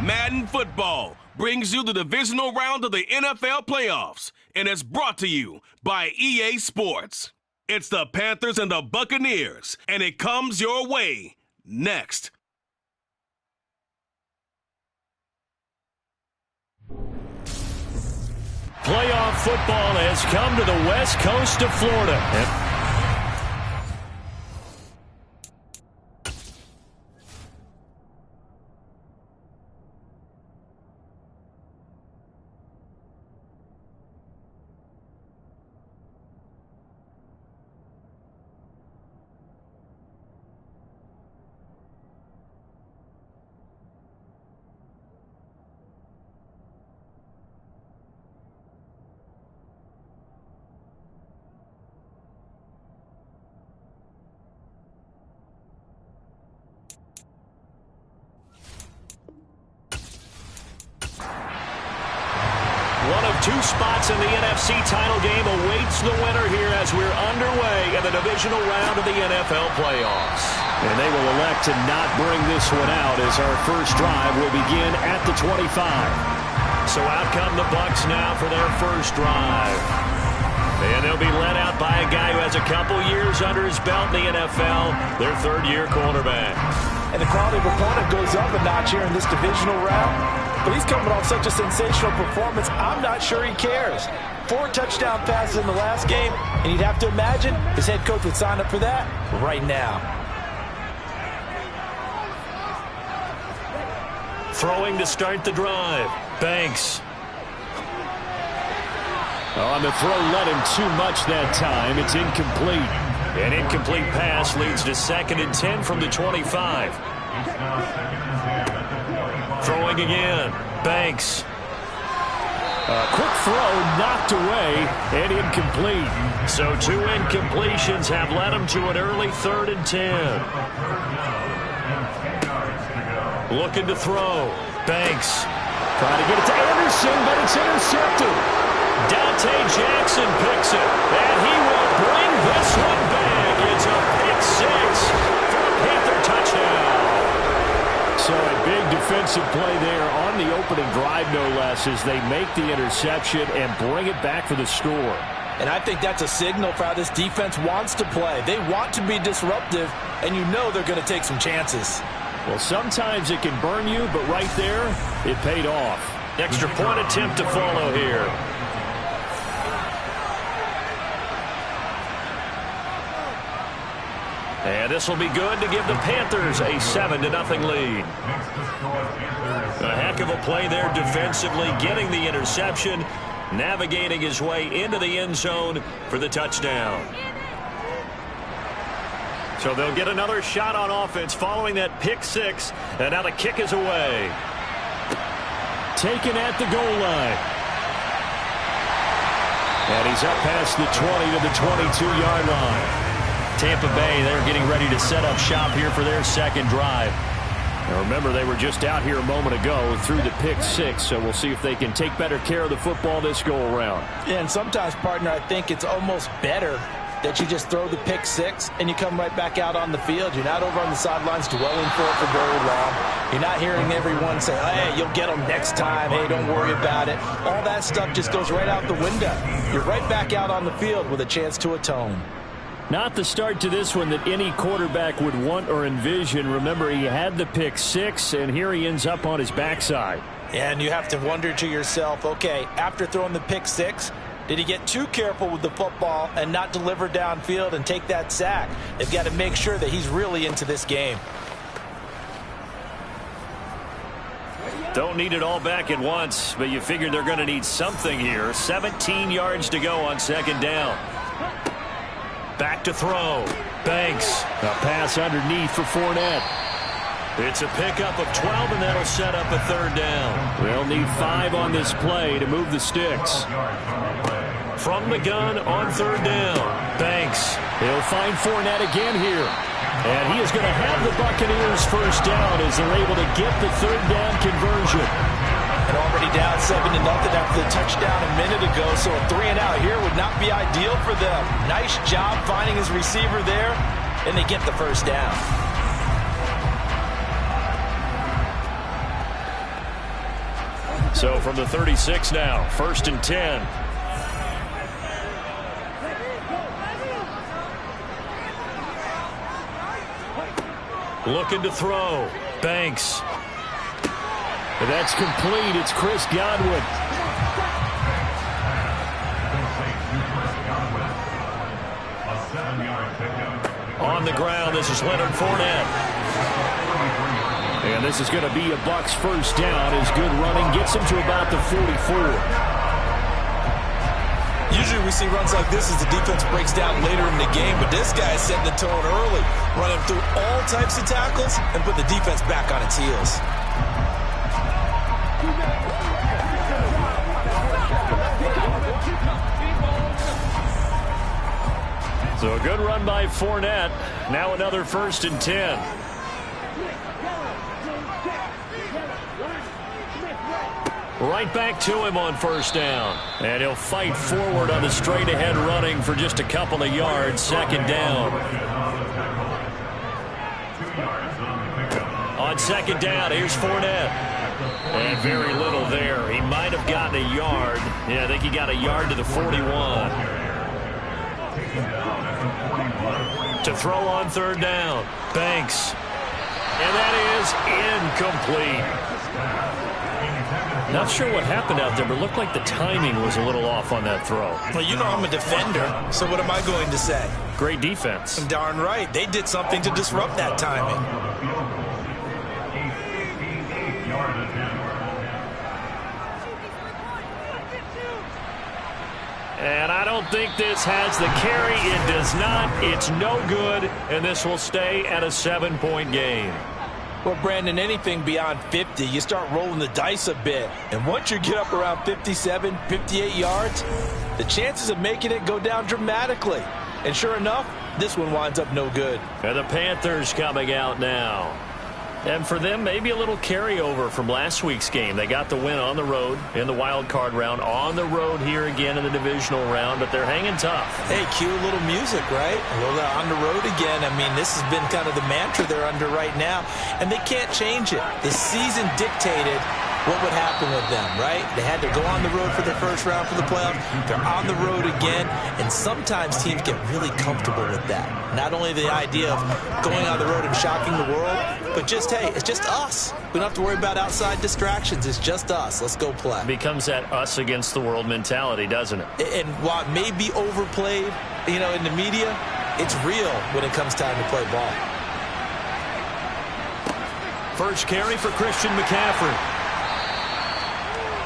Madden Football brings you the divisional round of the NFL playoffs, and it's brought to you by EA Sports. It's the Panthers and the Buccaneers, and it comes your way next. Playoff football has come to the west coast of Florida. One of two spots in the NFC title game awaits the winner here as we're underway in the divisional round of the NFL playoffs. And they will elect to not bring this one out as our first drive will begin at the 25. So out come the Bucs now for their first drive. And they'll be led out by a guy who has a couple years under his belt in the NFL, their third-year quarterback. And the quality of opponent goes up a notch here in this divisional round. But he's coming off such a sensational performance, I'm not sure he cares. 4 touchdown passes in the last game, and you'd have to imagine his head coach would sign up for that right now. Throwing to start the drive. Banks. On the throw, led him too much that time. It's incomplete. An incomplete pass leads to 2nd and 10 from the 25. Throwing again. Banks. A quick throw knocked away and incomplete. So 2 incompletions have led him to an early 3rd and 10. Looking to throw. Banks. Trying to get it to Anderson, but it's intercepted. Dante Jackson picks it, and he will bring this one back. It's a pick 6 for a Panther touchdown. So a big defensive play there on the opening drive, no less, as they make the interception and bring it back for the score. And I think that's a signal for how this defense wants to play. They want to be disruptive, and you know they're going to take some chances. Well, sometimes it can burn you, but right there, it paid off. Extra point attempt to follow here. And this will be good to give the Panthers a 7-0 lead. A heck of a play there defensively, getting the interception, navigating his way into the end zone for the touchdown. So they'll get another shot on offense following that pick 6, and now the kick is away. Taken at the goal line. And he's up past the 20 to the 22-yard line. Tampa Bay, they're getting ready to set up shop here for their second drive. Now remember, they were just out here a moment ago through the pick 6, so we'll see if they can take better care of the football this go-around. Yeah, and sometimes, partner, I think it's almost better that you just throw the pick 6 and you come right back out on the field. You're not over on the sidelines dwelling for it for very long. You're not hearing everyone say, hey, you'll get them next time. Hey, don't worry about it. All that stuff just goes right out the window. You're right back out on the field with a chance to atone. Not the start to this one that any quarterback would want or envision. Remember, he had the pick 6, and here he ends up on his backside. And you have to wonder to yourself, okay, after throwing the pick 6, did he get too careful with the football and not deliver downfield and take that sack? They've got to make sure that he's really into this game. Don't need it all back at once, but you figure they're going to need something here. 17 yards to go on 2nd down. Back to throw. Banks. A pass underneath for Fournette. It's a pickup of 12, and that'll set up a 3rd down. They'll need 5 on this play to move the sticks. From the gun on 3rd down. Banks. He'll find Fournette again here. And he is going to have the Buccaneers first down as they're able to get the 3rd down conversion. And already down 7-0 after the touchdown a minute ago, so a 3-and-out here would not be ideal for them. Nice job finding his receiver there, and they get the first down. So from the 36 now, 1st and 10. Looking to throw. Banks. And that's complete. It's Chris Godwin. On the ground, this is Leonard Fournette. And this is going to be a Bucs first down as good running gets him to about the 44. Usually we see runs like this as the defense breaks down later in the game, but this guy is setting the tone early, running through all types of tackles and put the defense back on its heels. So a good run by Fournette. Now another 1st and 10. Right back to him on 1st down. And he'll fight forward on the straight-ahead running for just a couple of yards. 2nd down. On 2nd down, here's Fournette. And very little there. He might have gotten a yard. Yeah, I think he got a yard to the 41. To throw on 3rd down. Banks. And that is incomplete. Not sure what happened out there, but it looked like the timing was a little off on that throw. Well, you know I'm a defender, so what am I going to say? Great defense. Darn right. They did something to disrupt that timing. And I don't think this has the carry. It does not. It's no good, and this will stay at a 7-point game. Well, Brandon, anything beyond 50, you start rolling the dice a bit. And once you get up around 57, 58 yards, the chances of making it go down dramatically. And sure enough, this one winds up no good. And the Panthers coming out now. And for them, maybe a little carryover from last week's game. They got the win on the road in the wild card round, on the road here again in the divisional round, but they're hanging tough. Hey, cue a little music, right? A little on the road again. I mean, this has been kind of the mantra they're under right now, and they can't change it. The season dictated what would happen with them, right? They had to go on the road for the first round for the playoffs. They're on the road again, and sometimes teams get really comfortable with that. Not only the idea of going on the road and shocking the world, but just, hey, it's just us. We don't have to worry about outside distractions. It's just us. Let's go play. It becomes that us against the world mentality, doesn't it? And while it may be overplayed, you know, in the media, it's real when it comes time to play ball. First carry for Christian McCaffrey.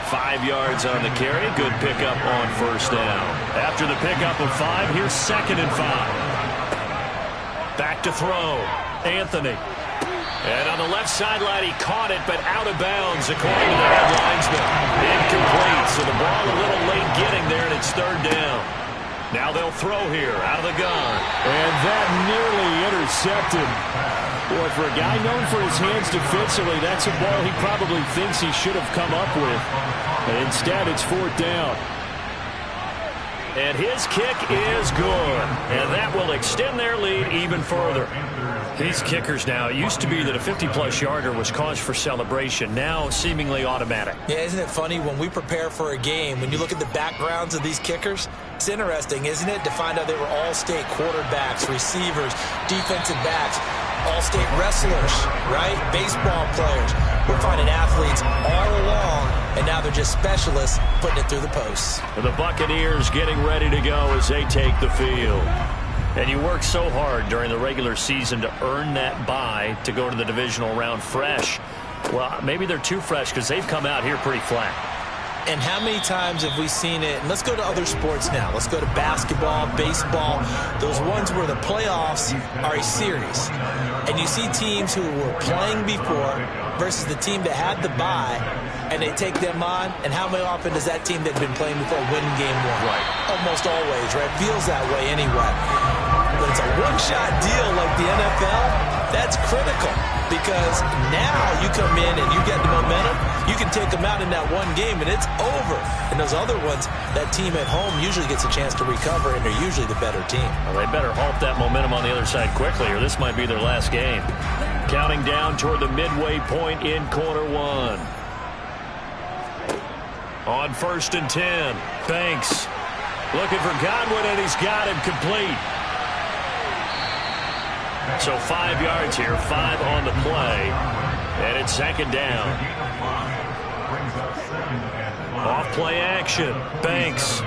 5 yards on the carry. Good pickup on 1st down. After the pickup of 5, here's 2nd and 5. Back to throw. Anthony. And on the left sideline, he caught it, but out of bounds, according to the head linesman. Incomplete, so the ball a little late getting there, and it's 3rd down. Now they'll throw here, out of the gun. And that nearly intercepted. Boy, for a guy known for his hands defensively, that's a ball he probably thinks he should have come up with. And instead, it's 4th down. And his kick is good. And that will extend their lead even further. These kickers now, it used to be that a 50-plus yarder was cause for celebration. Now, seemingly automatic. Yeah, isn't it funny when we prepare for a game, when you look at the backgrounds of these kickers, it's interesting, isn't it, to find out they were all-state quarterbacks, receivers, defensive backs, all-state wrestlers, right? Baseball players. We're finding athletes all along, and now they're just specialists putting it through the posts. The Buccaneers getting ready to go as they take the field. And you work so hard during the regular season to earn that bye to go to the divisional round fresh. Well, maybe they're too fresh because they've come out here pretty flat. And how many times have we seen it? And let's go to other sports now. Let's go to basketball, baseball, those ones where the playoffs are a series. And you see teams who were playing before versus the team that had the bye, and they take them on. And how often does that team that had been playing before win game 1? Right. Almost always, right? Feels that way anyway. When it's a one-shot deal like the NFL, that's critical. Because now you come in and you get the momentum, you can take them out in that one game and it's over. And those other ones, that team at home usually gets a chance to recover, and they're usually the better team. Well, they better halt that momentum on the other side quickly, or this might be their last game. Counting down toward the midway point in quarter 1. On 1st and 10, Banks looking for Godwin, and he's got him complete. So 5 yards here, 5 on the play, and it's 2nd down. Off play action, Banks.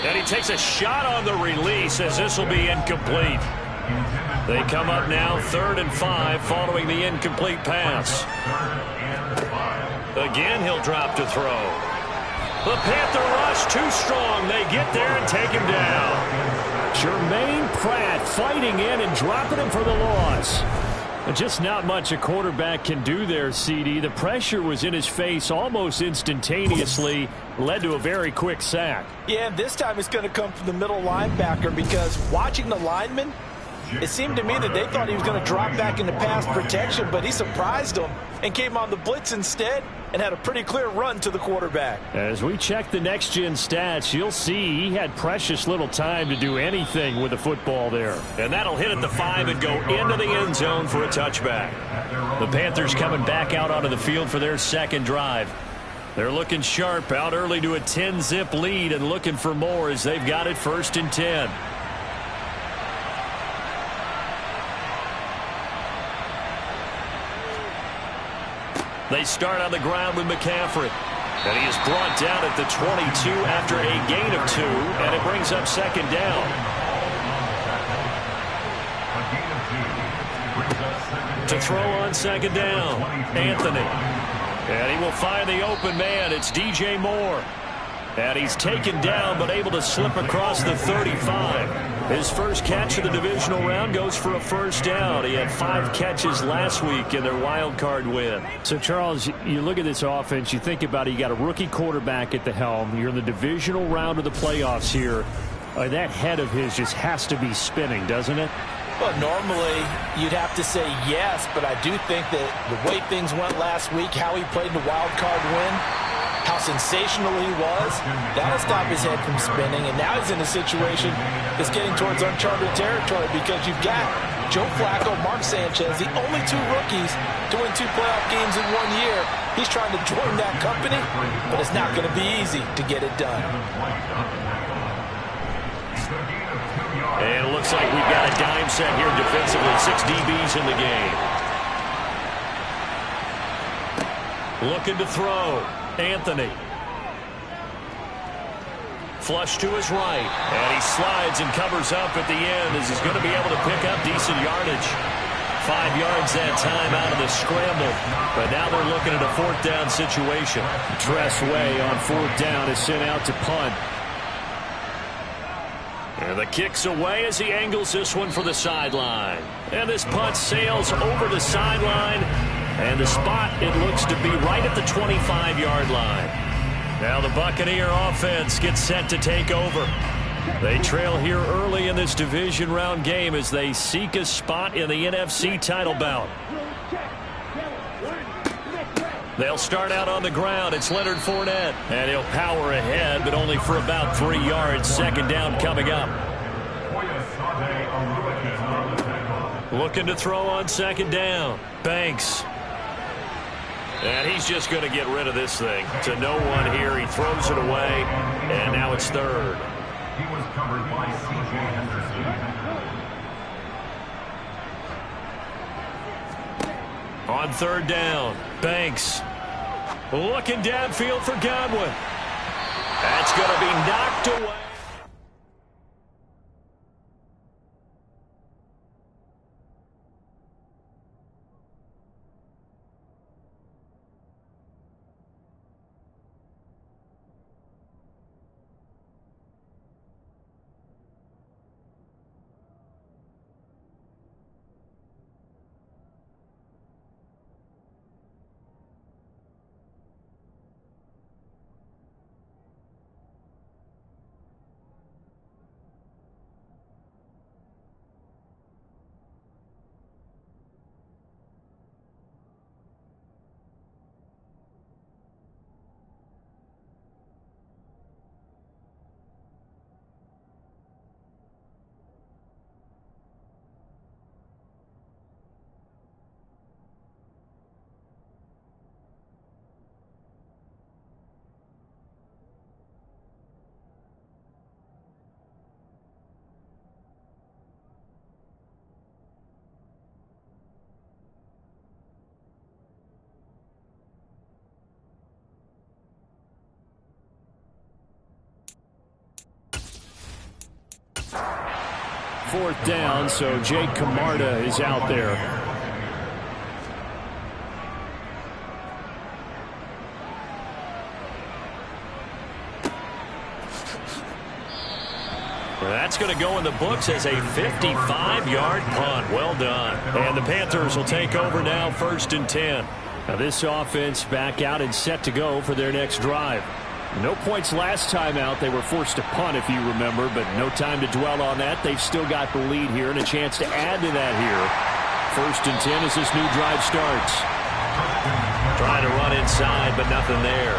And he takes a shot on the release as this will be incomplete. They come up now 3rd and 5 following the incomplete pass. Again, he'll drop to throw. The Panther rush too strong. They get there and take him down. Jermaine Pratt fighting in and dropping him for the loss. Just not much a quarterback can do there, CD. The pressure was in his face almost instantaneously, led to a very quick sack. Yeah, and this time it's going to come from the middle linebacker because watching the lineman, it seemed to me that they thought he was going to drop back into pass protection, but he surprised them and came on the blitz instead and had a pretty clear run to the quarterback. As we check the next-gen stats, you'll see he had precious little time to do anything with the football there. And that'll hit at the 5 and go into the end zone for a touchback. The Panthers coming back out onto the field for their 2nd drive. They're looking sharp, out early to a 10-zip lead and looking for more as they've got it 1st and 10. They start on the ground with McCaffrey. And he is brought down at the 22 after a gain of 2, and it brings up 2nd down. To throw on 2nd down, Anthony. And he will find the open man. It's DJ Moore. And he's taken down but able to slip across the 35. His first catch of the divisional round goes for a 1st down. He had 5 catches last week in their wild card win. So, Charles, you look at this offense, you think about it, you got a rookie quarterback at the helm. You're in the divisional round of the playoffs here. That head of his just has to be spinning, doesn't it? Well, normally you'd have to say yes, but I do think that the way things went last week, how he played in the wild card win, how sensational he was, that'll stop his head from spinning. And now he's in a situation that's getting towards uncharted territory because you've got Joe Flacco, Mark Sanchez, the only 2 rookies to win 2 playoff games in 1 year. He's trying to join that company, but it's not going to be easy to get it done. And it looks like we've got a dime set here defensively. 6 DBs in the game. Looking to throw. Anthony. Flush to his right. And he slides and covers up at the end as he's going to be able to pick up decent yardage. 5 yards that time out of the scramble. But now they're looking at a 4th down situation. Tressway on 4th down is sent out to punt. And the kick's away as he angles this one for the sideline. And this punt sails over the sideline. And the spot, it looks to be right at the 25-yard line. Now the Buccaneer offense gets set to take over. They trail here early in this division round game as they seek a spot in the NFC title bout. They'll start out on the ground. It's Leonard Fournette. And he'll power ahead, but only for about 3 yards. 2nd down coming up. Looking to throw on 2nd down. Banks. And he's just going to get rid of this thing. To no one here. He throws it away. And now it's 3rd. He was covered by C.J. Henderson. On 3rd down, Banks looking downfield for Godwin. That's going to be knocked away. 4th down, so Jake Camarda is out there. That's going to go in the books as a 55-yard punt. Well done. And the Panthers will take over now, 1st and 10. Now this offense back out and set to go for their next drive. No points last time out. They were forced to punt, if you remember, but no time to dwell on that. They've still got the lead here and a chance to add to that here. 1st and 10 as this new drive starts. Trying to run inside, but nothing there.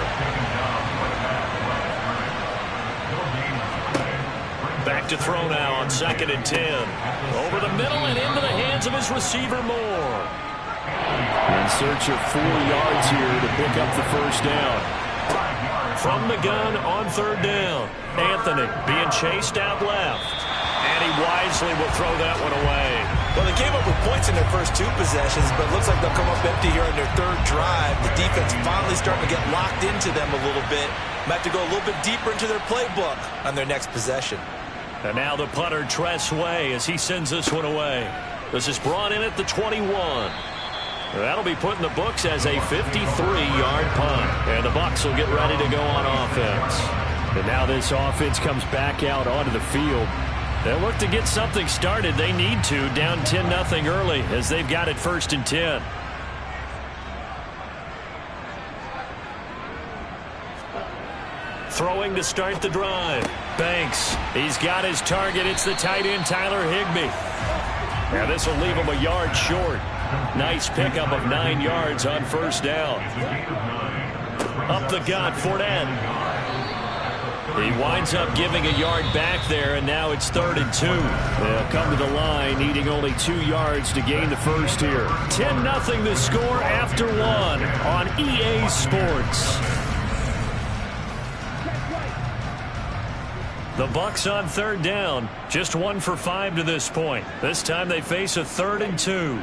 Back to throw now on 2nd and 10. Over the middle and into the hands of his receiver, Moore. In search of 4 yards here to pick up the 1st down. From the gun on 3rd down. Anthony being chased out left. And he wisely will throw that one away. Well, they came up with points in their first 2 possessions, but it looks like they'll come up empty here on their 3rd drive. The defense finally starting to get locked into them a little bit. Might have to go a little bit deeper into their playbook on their next possession. And now the punter, Tress Way, as he sends this one away. This is brought in at the 21. That'll be put in the books as a 53-yard punt. And the Bucs will get ready to go on offense. And now this offense comes back out onto the field. They'll look to get something started. They need to, down 10-0 early as they've got it 1st and 10. Throwing to start the drive. Banks. He's got his target. It's the tight end, Tyler Higbee. Now this will leave him a yard short. Nice pickup of 9 yards on 1st down. Up the gut, Fournette. He winds up giving a yard back there, and now it's 3rd and 2. They'll come to the line, needing only 2 yards to gain the 1st here. 10-0 the score after 1 on EA Sports. The Bucs on 3rd down, just 1 for 5 to this point. This time they face a 3rd and 2.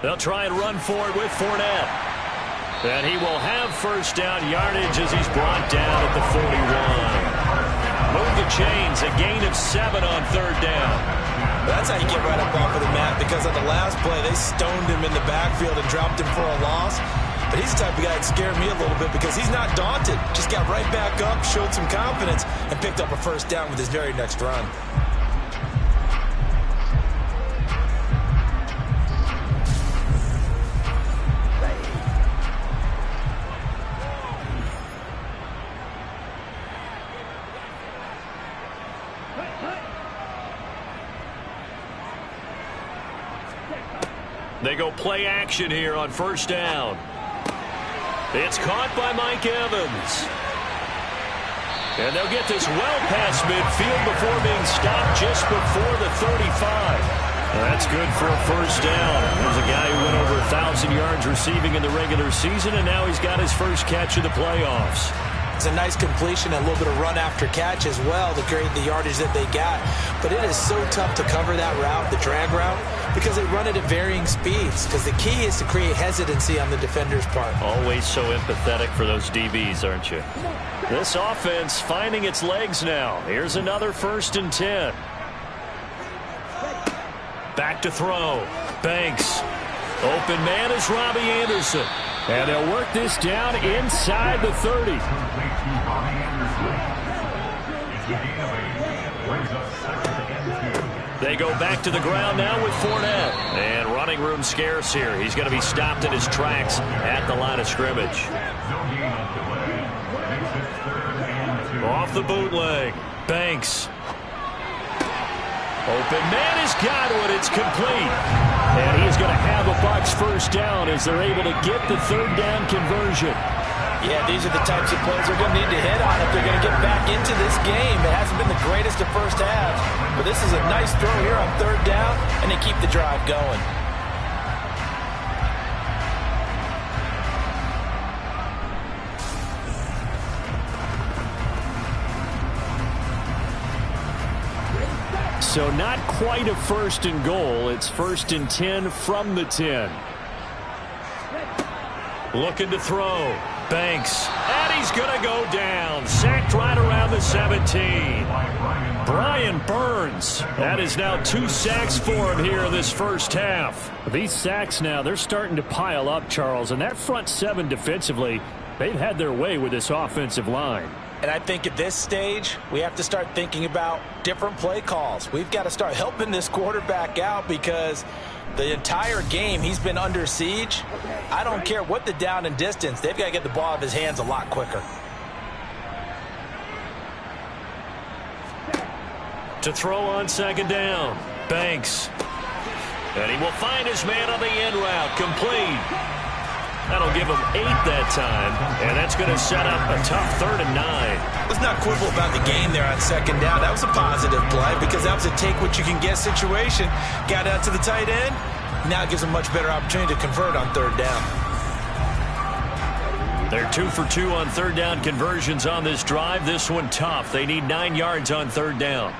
They'll try and run for it with Fournette. And he will have 1st down yardage as he's brought down at the 41. Move the chains, a gain of 7 on 3rd down. That's how you get right up off of the mat, because on the last play, they stoned him in the backfield and dropped him for a loss. But he's the type of guy that scared me a little bit because he's not daunted. Just got right back up, showed some confidence, and picked up a 1st down with his very next run. They go play action here on 1st down. It's caught by Mike Evans. And they'll get this well past midfield before being stopped just before the 35. That's good for a 1st down. There's a guy who went over 1,000 yards receiving in the regular season, and now he's got his first catch of the playoffs. It's a nice completion and a little bit of run after catch as well to create the yardage that they got. But it is so tough to cover that route, the drag route, because they run it at varying speeds. Because the key is to create hesitancy on the defender's part. Always so empathetic for those DBs, aren't you? This offense finding its legs now. Here's another 1st and 10. Back to throw. Banks. Open man is Robbie Anderson. And they'll work this down inside the 30. They go back to the ground now with Fournette. And running room scarce here. He's going to be stopped in his tracks at the line of scrimmage. Off the bootleg. Banks. Open man has got it. It's complete. And he's going to have a Bucs 1st down as they're able to get the 3rd down conversion. Yeah, these are the types of plays they're going to need to hit on if they're going to get back into this game. It hasn't been the greatest of first halves, but this is a nice throw here on 3rd down, and they keep the drive going. So not quite a 1st and goal. It's 1st and 10 from the 10. Looking to throw. Banks. And he's going to go down. Sacked right around the 17. Brian Burns. That is now 2 sacks for him here in this first half. These sacks now, they're starting to pile up, Charles. And that front 7 defensively, they've had their way with this offensive line. And I think at this stage, we have to start thinking about different play calls. We've got to start helping this quarterback out because the entire game he's been under siege. I don't care what the down and distance. They've got to get the ball out of his hands a lot quicker. To throw on second down. Banks. And he will find his man on the end route. Complete. That'll give him 8 that time, and that's going to set up a tough 3rd and 9. Let's not quibble about the gain there on second down. That was a positive play because that was a take-what-you-can-get situation. Got out to the tight end. Now it gives him a much better opportunity to convert on 3rd down. They're 2 for 2 on 3rd down conversions on this drive. This one tough. They need 9 yards on 3rd down.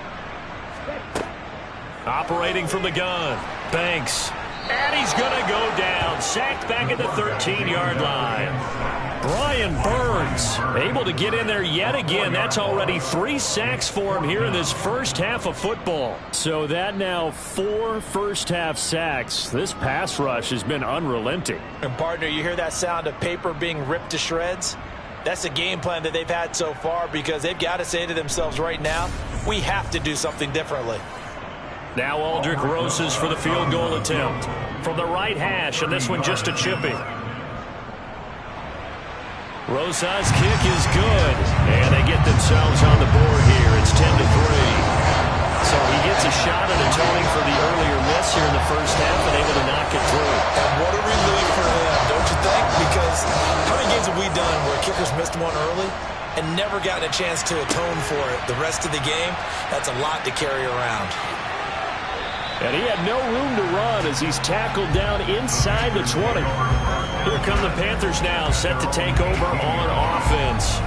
Operating from the gun. Banks. And he's going to go down. Sacked back at the 13-yard line. Brian Burns able to get in there yet again. That's already 3 sacks for him here in this first half of football. So that now 4 first-half sacks. This pass rush has been unrelenting. And, partner, you hear that sound of paper being ripped to shreds? That's a game plan that they've had so far because they've got to say to themselves right now, we have to do something differently. Now Aldrich Rosas for the field goal attempt. From the right hash, and this one just a chippy. Rosas' kick is good. And they get themselves on the board here. It's 10-3. So he gets a shot at atoning for the earlier miss here in the first half and able to knock it through. And what a relief for them, don't you think? Because how many games have we done where kickers missed one early and never gotten a chance to atone for it the rest of the game? That's a lot to carry around. And he had no room to run as he's tackled down inside the 20. Here come the Panthers now, set to take over on offense.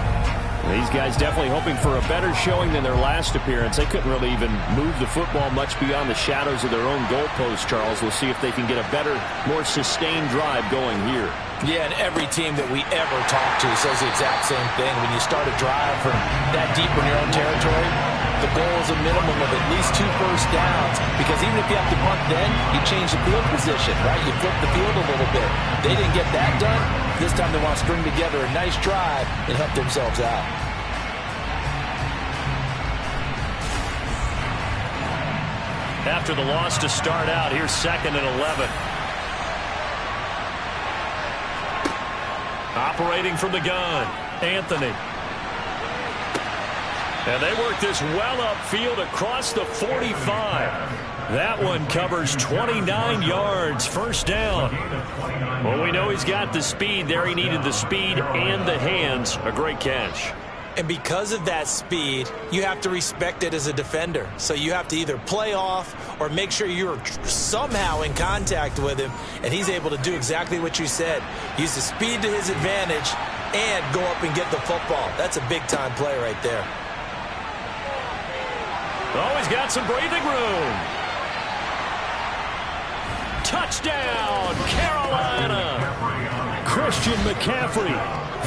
These guys definitely hoping for a better showing than their last appearance. They couldn't really even move the football much beyond the shadows of their own goalpost, Charles. We'll see if they can get a better, more sustained drive going here. Yeah, and every team that we ever talk to says the exact same thing. When you start a drive from that deep in your own territory, the goal is a minimum of at least 2 first downs because even if you have to punt then, you change the field position, right? You flip the field a little bit. They didn't get that done. This time they want to string together a nice drive and help themselves out. After the loss to start out, here's 2nd and 11. Operating from the gun, Anthony. And they work this well upfield across the 45. That one covers 29 yards, first down. Well, we know he's got the speed there. He needed the speed and the hands. A great catch. And because of that speed, you have to respect it as a defender. So you have to either play off or make sure you're somehow in contact with him, and he's able to do exactly what you said. Use the speed to his advantage and go up and get the football. That's a big-time play right there. Oh, he's got some breathing room. Touchdown, Carolina. Christian McCaffrey,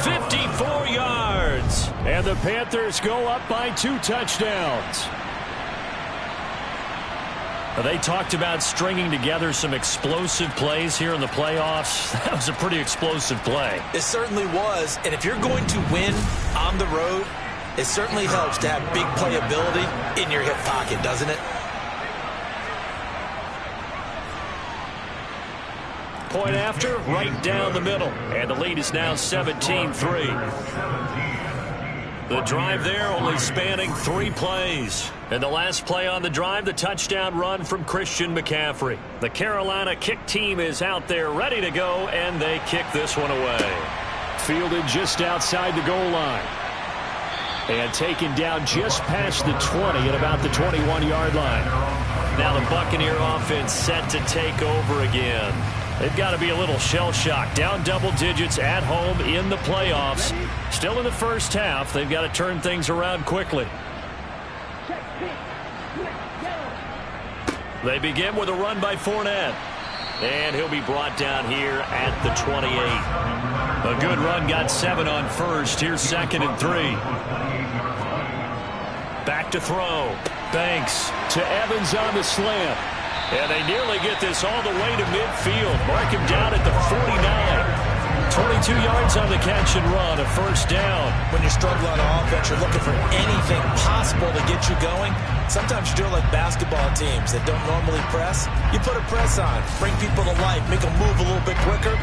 54 yards. And the Panthers go up by 2 touchdowns. They talked about stringing together some explosive plays here in the playoffs. That was a pretty explosive play. It certainly was. And if you're going to win on the road, it certainly helps to have big playability in your hip pocket, doesn't it? Point after, right down the middle. And the lead is now 17-3. The drive there only spanning 3 plays. And the last play on the drive, the touchdown run from Christian McCaffrey. The Carolina kick team is out there ready to go, and they kick this one away. Fielded just outside the goal line. And taken down just past the 20 at about the 21-yard line. Now the Buccaneer offense set to take over again. They've got to be a little shell-shocked. Down double digits at home in the playoffs. Still in the first half. They've got to turn things around quickly. They begin with a run by Fournette. And he'll be brought down here at the 28. A good run, got 7 on first. Here's 2nd and 3. Back to throw. Banks to Evans on the slant. And they nearly get this all the way to midfield. Mark him down at the 49. 22 yards on the catch and run, a first down. When you struggle on offense, you're looking for anything possible to get you going. Sometimes you do it like basketball teams that don't normally press. You put a press on, bring people to life, make them move a little bit quicker.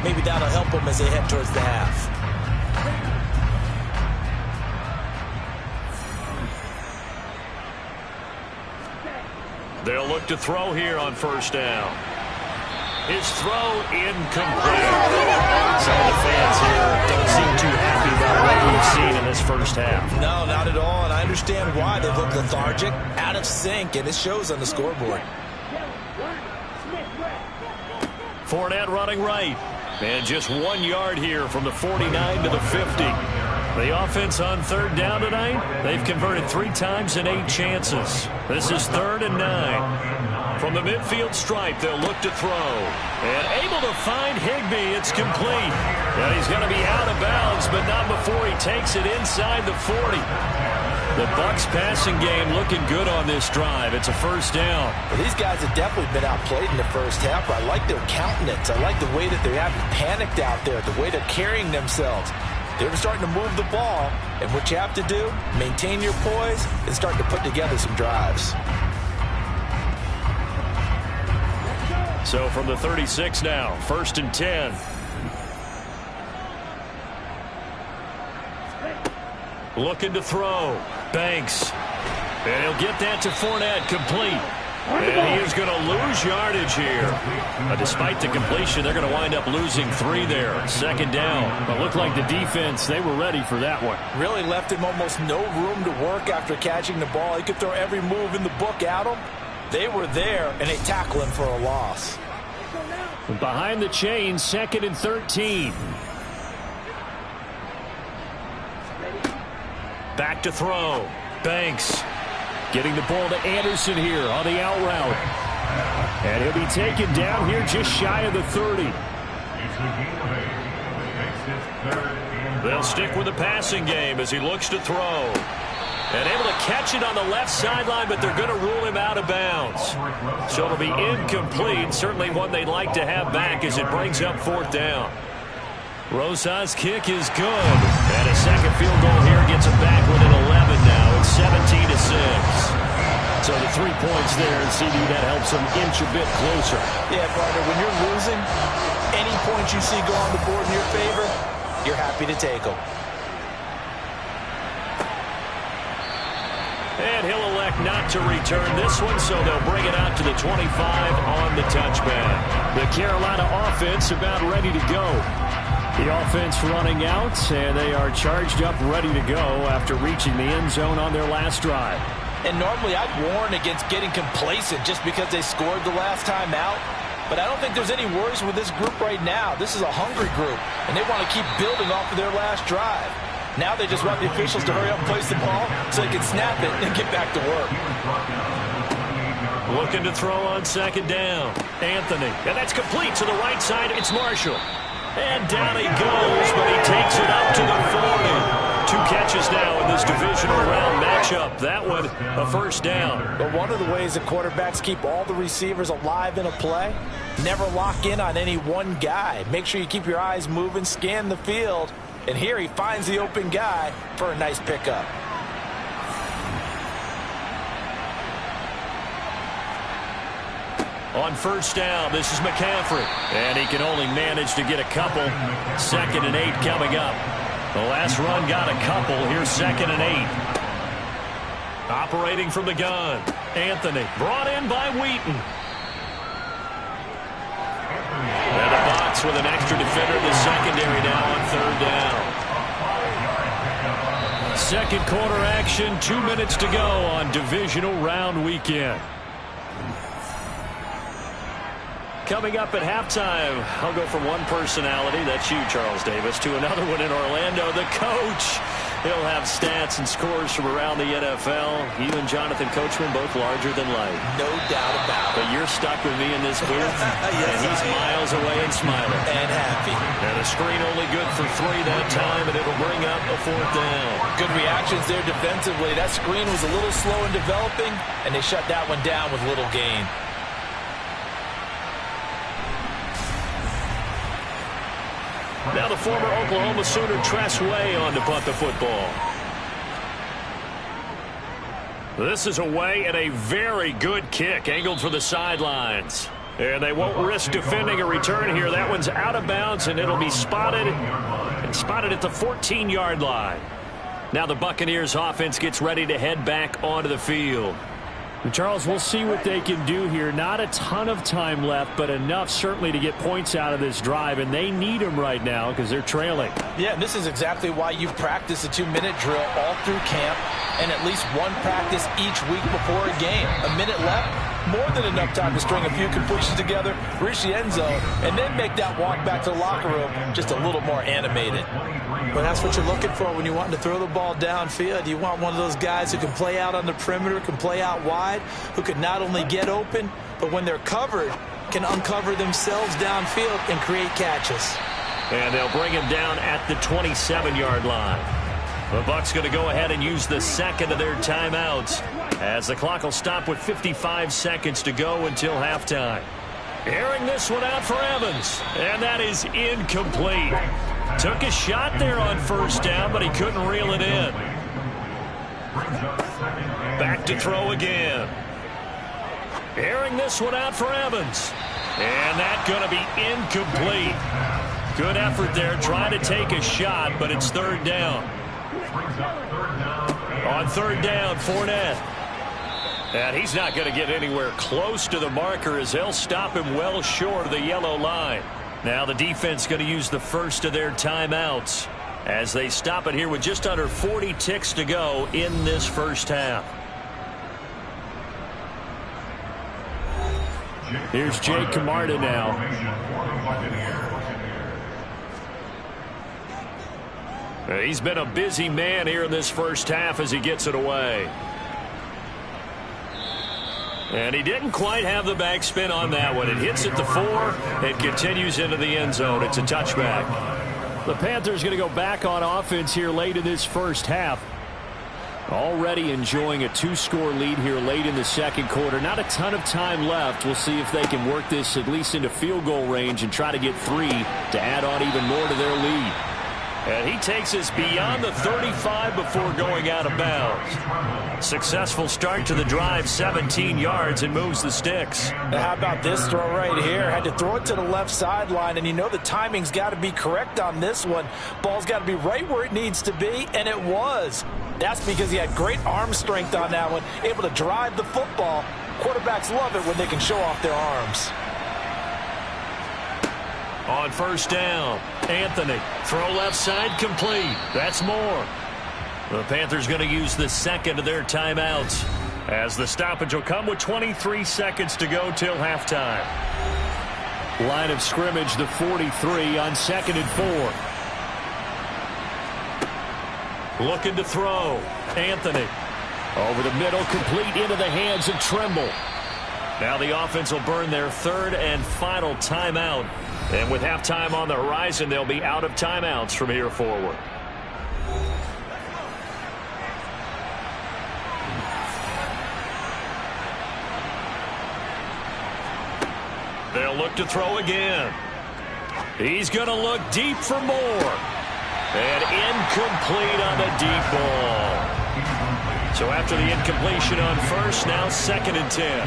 Maybe that'll help them as they head towards the half. They'll look to throw here on first down. His throw incomplete. Some of the fans here don't seem too happy about what we've seen in this first half. No, not at all, and I understand why. They look lethargic, out of sync, and it shows on the scoreboard. Fournette running right. And just 1 yard here from the 49 to the 50. The offense on 3rd down tonight, they've converted 3 times in 8 chances. This is 3rd and 9. From the midfield stripe, they'll look to throw. And able to find Higbee. It's complete. And he's going to be out of bounds, but not before he takes it inside the 40. The Bucs passing game looking good on this drive. It's a first down. Well, these guys have definitely been outplayed in the first half. I like their countenance. I like the way that they haven't panicked out there, the way they're carrying themselves. They're starting to move the ball, and what you have to do, maintain your poise and start to put together some drives. So from the 36 now, 1st and 10. Looking to throw. Banks. And he'll get that to Fournette, complete. And he is going to lose yardage here. Despite the completion, they're going to wind up losing 3 there. 2nd down. But looked like the defense, they were ready for that one. Really left him almost no room to work after catching the ball. He could throw every move in the book at him. They were there, and they tackle him for a loss. Behind the chains, 2nd and 13. Back to throw. Banks. Getting the ball to Anderson here on the out route. And he'll be taken down here just shy of the 30. They'll stick with the passing game as he looks to throw. And able to catch it on the left sideline, but they're going to rule him out of bounds. So it'll be incomplete. Certainly one they'd like to have back as it brings up 4th down. Rosa's kick is good. And a second field goal here gets him back within 11 now. It's 17-6. So the 3 points there, and CD, that helps them inch a bit closer. Yeah, partner, when you're losing, any points you see go on the board in your favor, you're happy to take them. And he'll elect not to return this one, so they'll bring it out to the 25 on the touchback. The Carolina offense about ready to go. The offense running out, and they are charged up, ready to go after reaching the end zone on their last drive. And normally I'd warn against getting complacent just because they scored the last time out. But I don't think there's any worries with this group right now. This is a hungry group, and they want to keep building off of their last drive. Now they just want the officials to hurry up and place the ball so they can snap it and get back to work. Looking to throw on 2nd down. Anthony. And that's complete to the right side. It's Marshall. And down he goes, but he takes it up to the 40. 2 catches now in this divisional round matchup. That one, a first down. But one of the ways that quarterbacks keep all the receivers alive in a play, never lock in on any one guy. Make sure you keep your eyes moving, scan the field. And here he finds the open guy for a nice pickup. On first down, this is McCaffrey. And he can only manage to get a couple. 2nd and 8 coming up. The last run got a couple. Here's 2nd and 8. Operating from the gun. Anthony brought in by Wheaton. And the Bucs with an extra defender in the secondary now on 3rd down. 2nd quarter action, 2 minutes to go on divisional round weekend. Coming up at halftime, I'll go from one personality, that's you, Charles Davis, to another one in Orlando, the coach. He'll have stats and scores from around the NFL. You and Jonathan Coachman both larger than life. No doubt about it. But you're stuck with me in this booth. Yes, and he's miles away and smiling. And happy. And a screen only good for 3 that time, and it'll bring up a 4th down. Good reactions there defensively. That screen was a little slow in developing, and they shut that one down with little gain. Now the former Oklahoma Sooner Tress Way on to punt the football. This is away and a very good kick angled for the sidelines. And they won't risk defending a return here. That one's out of bounds, and it'll be spotted at the 14-yard line. Now the Buccaneers offense gets ready to head back onto the field. Charles, we'll see what they can do here. Not a ton of time left, but enough certainly to get points out of this drive, and they need them right now because they're trailing. Yeah, this is exactly why you practice a 2-minute drill all through camp and at least one practice each week before a game. A minute left, more than enough time to string a few completions together, reach the end zone, and then make that walk back to the locker room just a little more animated. Well, that's what you're looking for when you want to throw the ball downfield. You want one of those guys who can play out on the perimeter, can play out wide, who can not only get open, but when they're covered, can uncover themselves downfield and create catches. And they'll bring him down at the 27-yard line. The Bucs going to go ahead and use the second of their timeouts as the clock will stop with 55 seconds to go until halftime. Airing this one out for Evans, and that is incomplete. Took a shot there on first down, but he couldn't reel it in. Back to throw again. Airing this one out for Evans. And that's going to be incomplete. Good effort there, trying to take a shot, but it's 3rd down. On 3rd down, Fournette. And he's not going to get anywhere close to the marker as they'll stop him well short of the yellow line. Now the defense going to use the first of their timeouts as they stop it here with just under 40 ticks to go in this first half. Here's Jake Camarda now. He's been a busy man here in this first half as he gets it away. And he didn't quite have the backspin on that one. It hits at the 4 and continues into the end zone. It's a touchback. The Panthers going to go back on offense here late in this first half. Already enjoying a 2-score lead here late in the second quarter. Not a ton of time left. We'll see if they can work this at least into field goal range and try to get 3 to add on even more to their lead. And he takes us beyond the 35 before going out of bounds. Successful start to the drive, 17 yards, and moves the sticks. Now how about this throw right here? Had to throw it to the left sideline, and you know the timing's got to be correct on this one. Ball's got to be right where it needs to be, and it was. That's because he had great arm strength on that one, able to drive the football. Quarterbacks love it when they can show off their arms. On first down, Anthony. Throw left side complete. That's more. The Panthers going to use the second of their timeouts as the stoppage will come with 23 seconds to go till halftime. Line of scrimmage, the 43 on 2nd and 4. Looking to throw. Anthony. Over the middle, complete into the hands of Trimble. Now the offense will burn their 3rd and final timeout. And with halftime on the horizon, they'll be out of timeouts from here forward. They'll look to throw again. He's going to look deep for more. And incomplete on the deep ball. So after the incompletion on first, now 2nd and 10.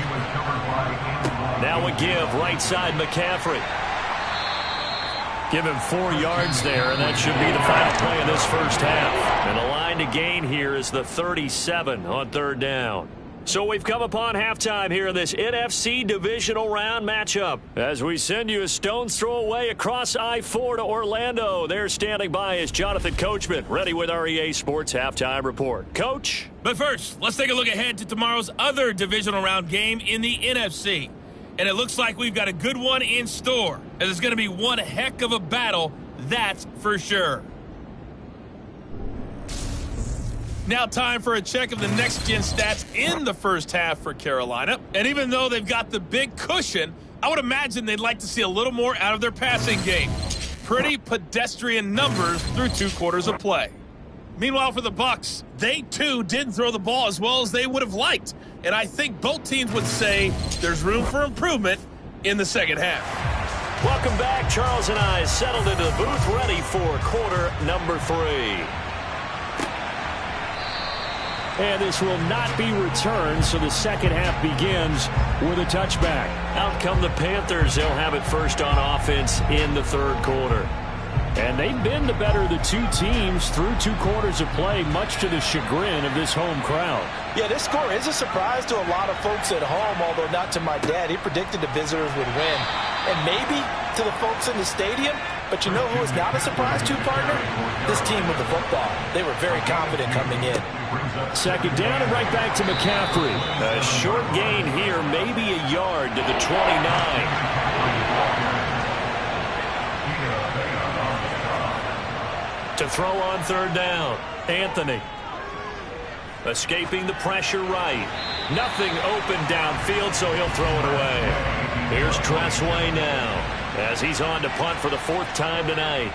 Now a give, right side McCaffrey. Give him 4 yards there, and that should be the final play of this first half. And the line to gain here is the 37 on 3rd down. So we've come upon halftime here in this NFC divisional round matchup. As we send you a stone's throw away across I-4 to Orlando. There standing by is Jonathan Coachman, ready with our EA Sports Halftime Report. Coach? But first, let's take a look ahead to tomorrow's other divisional round game in the NFC. And it looks like we've got a good one in store, as it's going to be one heck of a battle, that's for sure. Now time for a check of the next-gen stats in the first half for Carolina. And even though they've got the big cushion, I would imagine they'd like to see a little more out of their passing game. Pretty pedestrian numbers through 2 quarters of play. Meanwhile, for the Bucs, they too didn't throw the ball as well as they would have liked. And I think both teams would say there's room for improvement in the second half. Welcome back. Charles and I settled into the booth ready for quarter number 3. And this will not be returned, so the second half begins with a touchback. Out come the Panthers. They'll have it first on offense in the third quarter. And they've been the better of the 2 teams through 2 quarters of play, much to the chagrin of this home crowd. Yeah, this score is a surprise to a lot of folks at home, although not to my dad. He predicted the visitors would win. And maybe to the folks in the stadium, but you know who is not a surprise to, partner? This team with the football. They were very confident coming in. Second down and right back to McCaffrey. A short gain here, maybe a yard to the 29. To throw on third down, Anthony. Escaping the pressure right. Nothing open downfield, so he'll throw it away. Here's Tressway now, as he's on to punt for the 4th time tonight.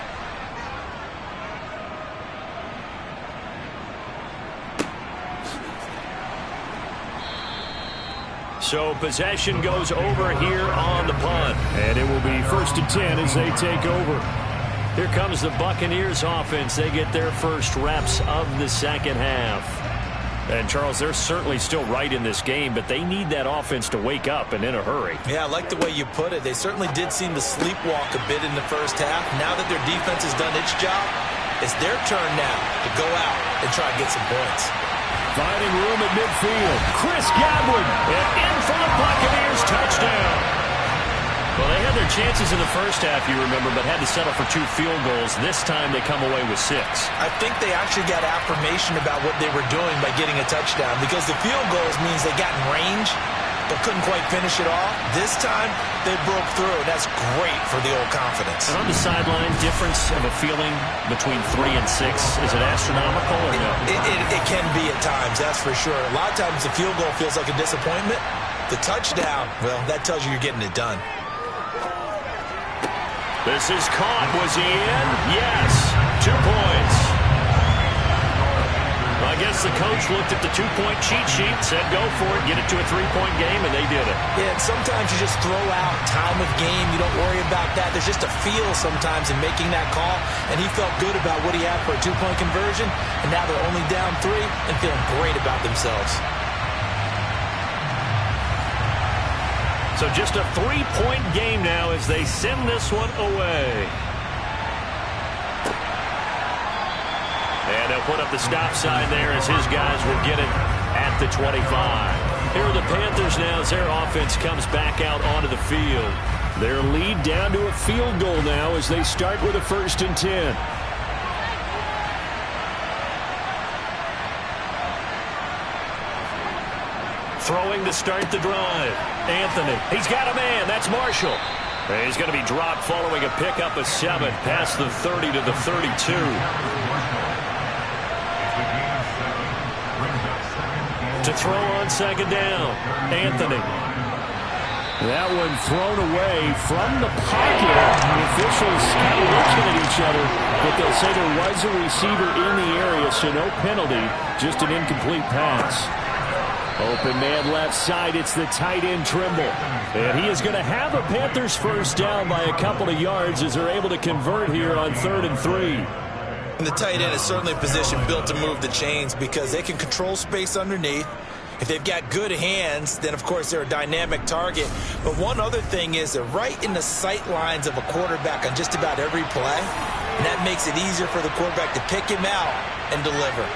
So possession goes over here on the punt. And it will be 1st and 10 as they take over. Here comes the Buccaneers offense. They get their first reps of the second half. And, Charles, they're certainly still right in this game, but they need that offense to wake up and in a hurry. Yeah, I like the way you put it. They certainly did seem to sleepwalk a bit in the first half. Now that their defense has done its job, it's their turn now to go out and try to get some points. Finding room at midfield. Chris Godwin. And in for the Buccaneers, touchdown. Well, they had their chances in the first half, you remember, but had to settle for 2 field goals. This time they come away with 6. I think they actually got affirmation about what they were doing by getting a touchdown, because the field goals means they got in range but couldn't quite finish it off. This time they broke through, and that's great for the old confidence. And on the sideline, difference of a feeling between 3 and 6, is it astronomical or no? It can be at times, that's for sure. A lot of times the field goal feels like a disappointment. The touchdown, well, that tells you you're getting it done. This is caught. Was he in? Yes. 2 points. Well, I guess the coach looked at the 2-point cheat sheet, said go for it, get it to a 3-point game, and they did it. Yeah, and sometimes you just throw out time of game. You don't worry about that. There's just a feel sometimes in making that call, and he felt good about what he had for a 2-point conversion, and now they're only down 3 and feeling great about themselves. So just a 3-point game now as they send this one away. And they'll put up the stop sign there as his guys will get it at the 25. Here are the Panthers now as their offense comes back out onto the field. Their lead down to a field goal now as they start with a 1st and 10. Throwing to start the drive. Anthony. He's got a man. That's Marshall. And he's going to be dropped following a pickup of 7 past the 30 to the 32. To throw on second down. Anthony. That one thrown away from the pocket. The officials kind of looking at each other, but they'll say there was a receiver in the area, so no penalty, just an incomplete pass. Open man left side, it's the tight end Trimble. And he is going to have a Panthers first down by a couple of yards as they're able to convert here on 3rd and 3. And the tight end is certainly a position built to move the chains because they can control space underneath. If they've got good hands, then of course they're a dynamic target. But one other thing is they're right in the sight lines of a quarterback on just about every play. And that makes it easier for the quarterback to pick him out and deliver.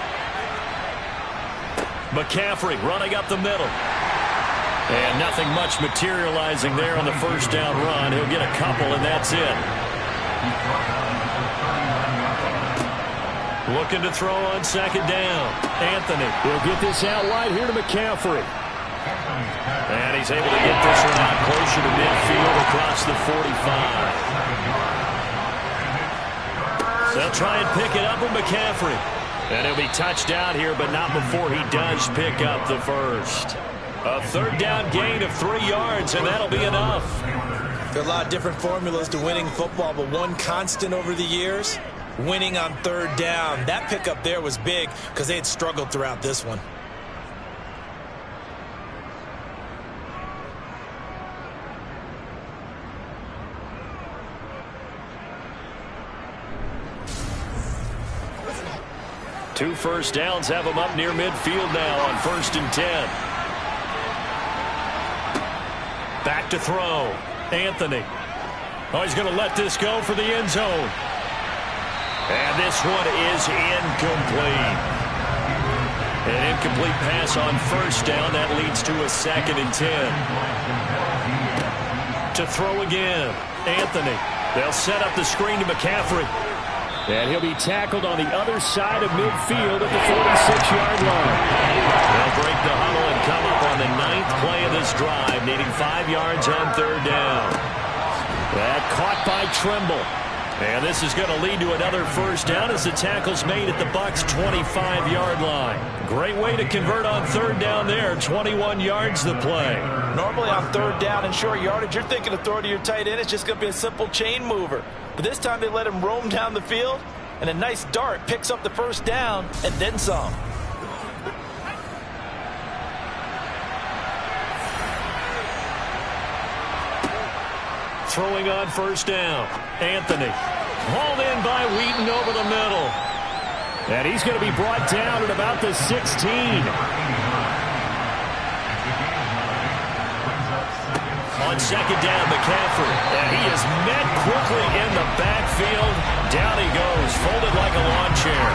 McCaffrey running up the middle. And nothing much materializing there on the first down run. He'll get a couple, and that's it. Looking to throw on second down. Anthony will get this out wide here to McCaffrey. And he's able to get this one out closer to midfield across the 45. So they'll try and pick it up with McCaffrey. And he'll be touched down here, but not before he does pick up the first. A third down gain of 3 yards, and that'll be enough. There are a lot of different formulas to winning football, but one constant over the years, winning on third down. That pickup there was big because they had struggled throughout this one. Two first downs have him up near midfield now on 1st and 10. Back to throw. Anthony. Oh, he's going to let this go for the end zone. And this one is incomplete. An incomplete pass on 1st down. That leads to a 2nd and 10. To throw again. Anthony. They'll set up the screen to McCaffrey. And he'll be tackled on the other side of midfield at the 46-yard line. They'll break the huddle and come up on the 9th play of this drive, needing 5 yards on 3rd down. That caught by Tremble. And this is going to lead to another first down as the tackle's made at the Bucs 25-yard line. Great way to convert on 3rd down there. 21 yards the play. Normally on 3rd down and short yardage, you're thinking of throw to your tight end. It's just going to be a simple chain mover. But this time they let him roam down the field, and a nice dart picks up the first down and then some. Throwing on 1st down. Anthony. Hauled in by Wheaton over the middle. And he's going to be brought down at about the 16. On 2nd down, McCaffrey. And he is met quickly in the backfield. Down he goes, folded like a lawn chair.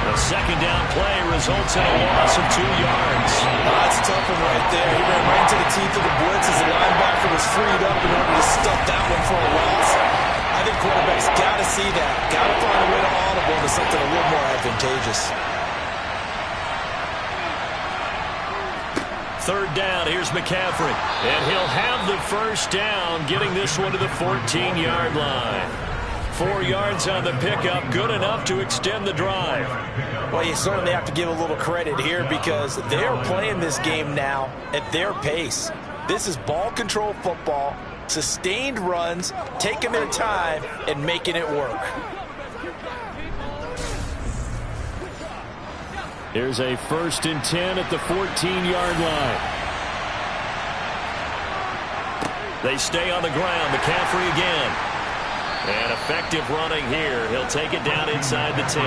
The 2nd down play results in a loss of 2 yards. That's a tough one right there. He ran right into the teeth of the blitz as the linebacker was freed up in order to stuff that one for a loss. I think quarterbacks got to see that. Got to find a way to audible to something a little more advantageous. 3rd down, here's McCaffrey. And he'll have the first down, getting this one to the 14-yard line. 4 yards on the pickup, good enough to extend the drive. Well, you certainly have to give a little credit here because they're playing this game now at their pace. This is ball control football, sustained runs, taking their time, and making it work. Here's a 1st and 10 at the 14-yard line. They stay on the ground. McCaffrey again. And effective running here. He'll take it down inside the 10.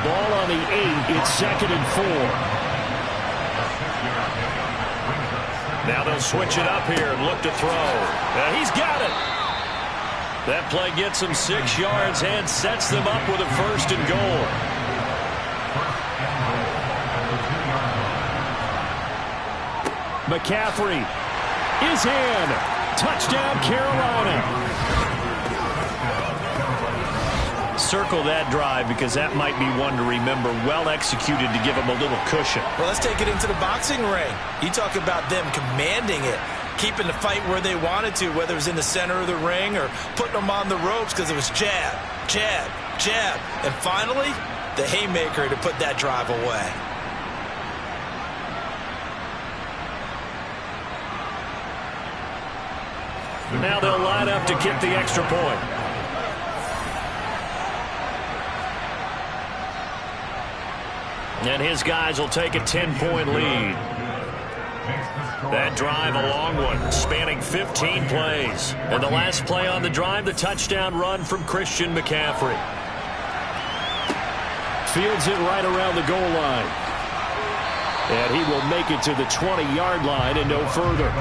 Ball on the 8. It's 2nd and 4. Now they'll switch it up here and look to throw. And he's got it. That play gets him 6 yards and sets them up with a 1st and goal. McCaffrey is in. Touchdown, Carolina. Circle that drive because that might be one to remember. Well executed to give him a little cushion. Well, let's take it into the boxing ring. You talk about them commanding it, keeping the fight where they wanted to, whether it was in the center of the ring or putting them on the ropes because it was jab, jab, jab. And finally, the haymaker to put that drive away. Now they'll line up to kick the extra point. And his guys will take a 10-point lead. That drive, a long one, spanning 15 plays. And the last play on the drive, the touchdown run from Christian McCaffrey. Fields it right around the goal line. And he will make it to the 20-yard line and no further.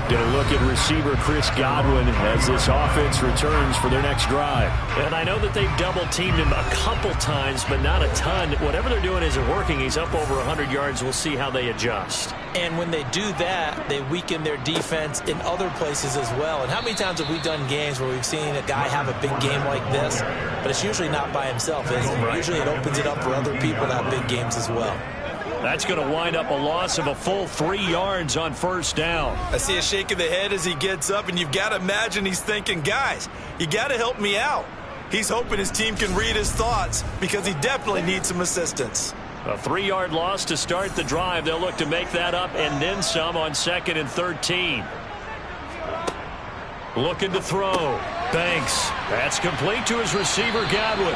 Going to look at receiver Chris Godwin as this offense returns for their next drive. And I know that they've double-teamed him a couple times, but not a ton. Whatever they're doing isn't working. He's up over 100 yards. We'll see how they adjust. And when they do that, they weaken their defense in other places as well. And how many times have we done games where we've seen a guy have a big game like this, but it's usually not by himself, is it? Right. Usually it opens it up for other people to have big games as well. That's going to wind up a loss of a full 3 yards on 1st down. I see a shake of the head as he gets up, and you've got to imagine he's thinking, guys, you got to help me out. He's hoping his team can read his thoughts because he definitely needs some assistance. A 3-yard loss to start the drive. They'll look to make that up and then some on 2nd and 13. Looking to throw. Banks. That's complete to his receiver, Godwin.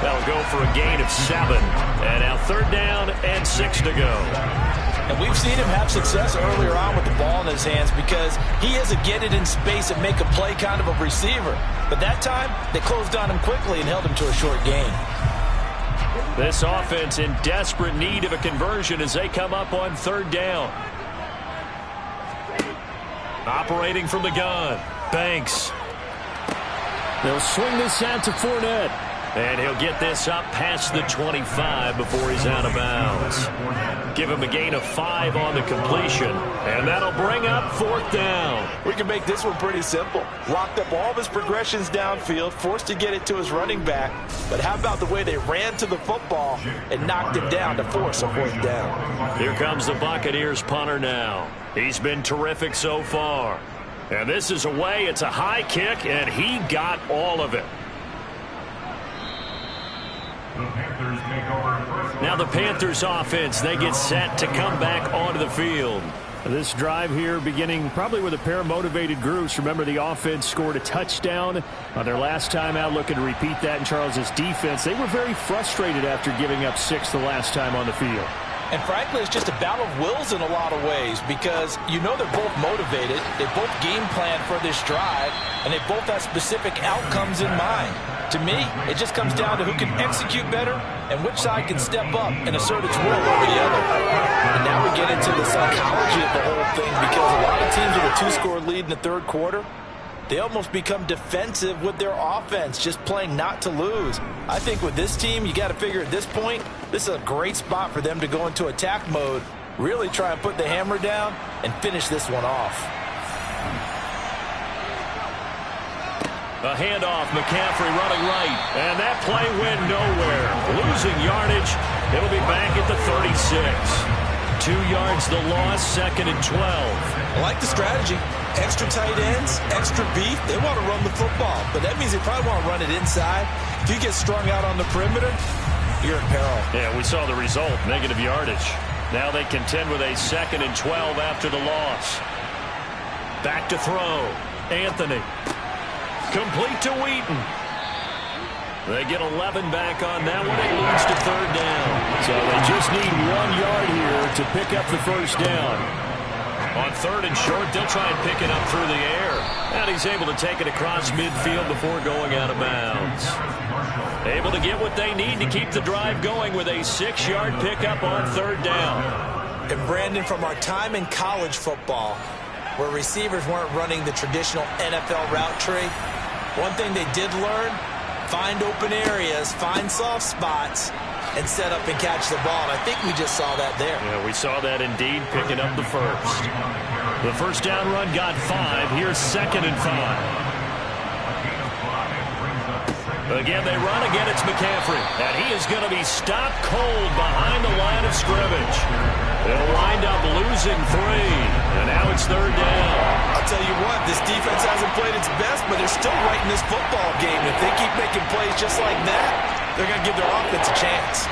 That'll go for a gain of 7. And now 3rd down and 6 to go. And we've seen him have success earlier on with the ball in his hands because he is a get it in space and make a play kind of a receiver. But that time, they closed on him quickly and held him to a short gain. This offense in desperate need of a conversion as they come up on 3rd down. Operating from the gun. Banks. They'll swing this out to Fournette. And he'll get this up past the 25 before he's out of bounds. Give him a gain of 5 on the completion. And that'll bring up 4th down. We can make this one pretty simple. Locked up all of his progressions downfield, forced to get it to his running back. But how about the way they ran to the football and knocked him down to force a 4th down? Here comes the Buccaneers punter now. He's been terrific so far. And this is away. It's a high kick, and he got all of it. Now the Panthers offense, they get set to come back onto the field. This drive here beginning probably with a pair of motivated groups. Remember, the offense scored a touchdown on their last time out, looking to repeat that in Charles's defense. They were very frustrated after giving up 6 the last time on the field. And frankly, it's just a battle of wills in a lot of ways because you know they're both motivated, they both game plan for this drive, and they both have specific outcomes in mind. To me, it just comes down to who can execute better and which side can step up and assert its will over the other. And now we get into the psychology of the whole thing because a lot of teams with a 2-score lead in the 3rd quarter, they almost become defensive with their offense, just playing not to lose. I think with this team, you got to figure at this point, this is a great spot for them to go into attack mode, really try and put the hammer down and finish this one off. A handoff, McCaffrey running right, and that play went nowhere. Losing yardage, it'll be back at the 36. 2 yards the loss, 2nd and 12. I like the strategy. Extra tight ends, extra beef. They want to run the football, but that means they probably want to run it inside. If you get strung out on the perimeter, you're in peril. Yeah, we saw the result, negative yardage. Now they contend with a 2nd and 12 after the loss. Back to throw. Anthony. Complete to Wheaton. They get 11 back on that one. It leads to 3rd down. So they just need 1 yard here to pick up the 1st down. On 3rd and short, they'll try and pick it up through the air. And he's able to take it across midfield before going out of bounds. Able to get what they need to keep the drive going with a 6-yard pickup on 3rd down. And Brandon, from our time in college football, where receivers weren't running the traditional NFL route tree, one thing they did learn, find open areas, find soft spots, and set up and catch the ball. And I think we just saw that there. Yeah, we saw that indeed, picking up the 1st. The 1st down run got 5. Here's 2nd and 5. Again, they run. Again, it's McCaffrey. And he is going to be stopped cold behind the line of scrimmage. They'll wind up losing 3. And now it's 3rd down. I'll tell you what, this defense hasn't played its best, but they're still right in this football game. If they keep making plays just like that, they're going to give their offense a chance.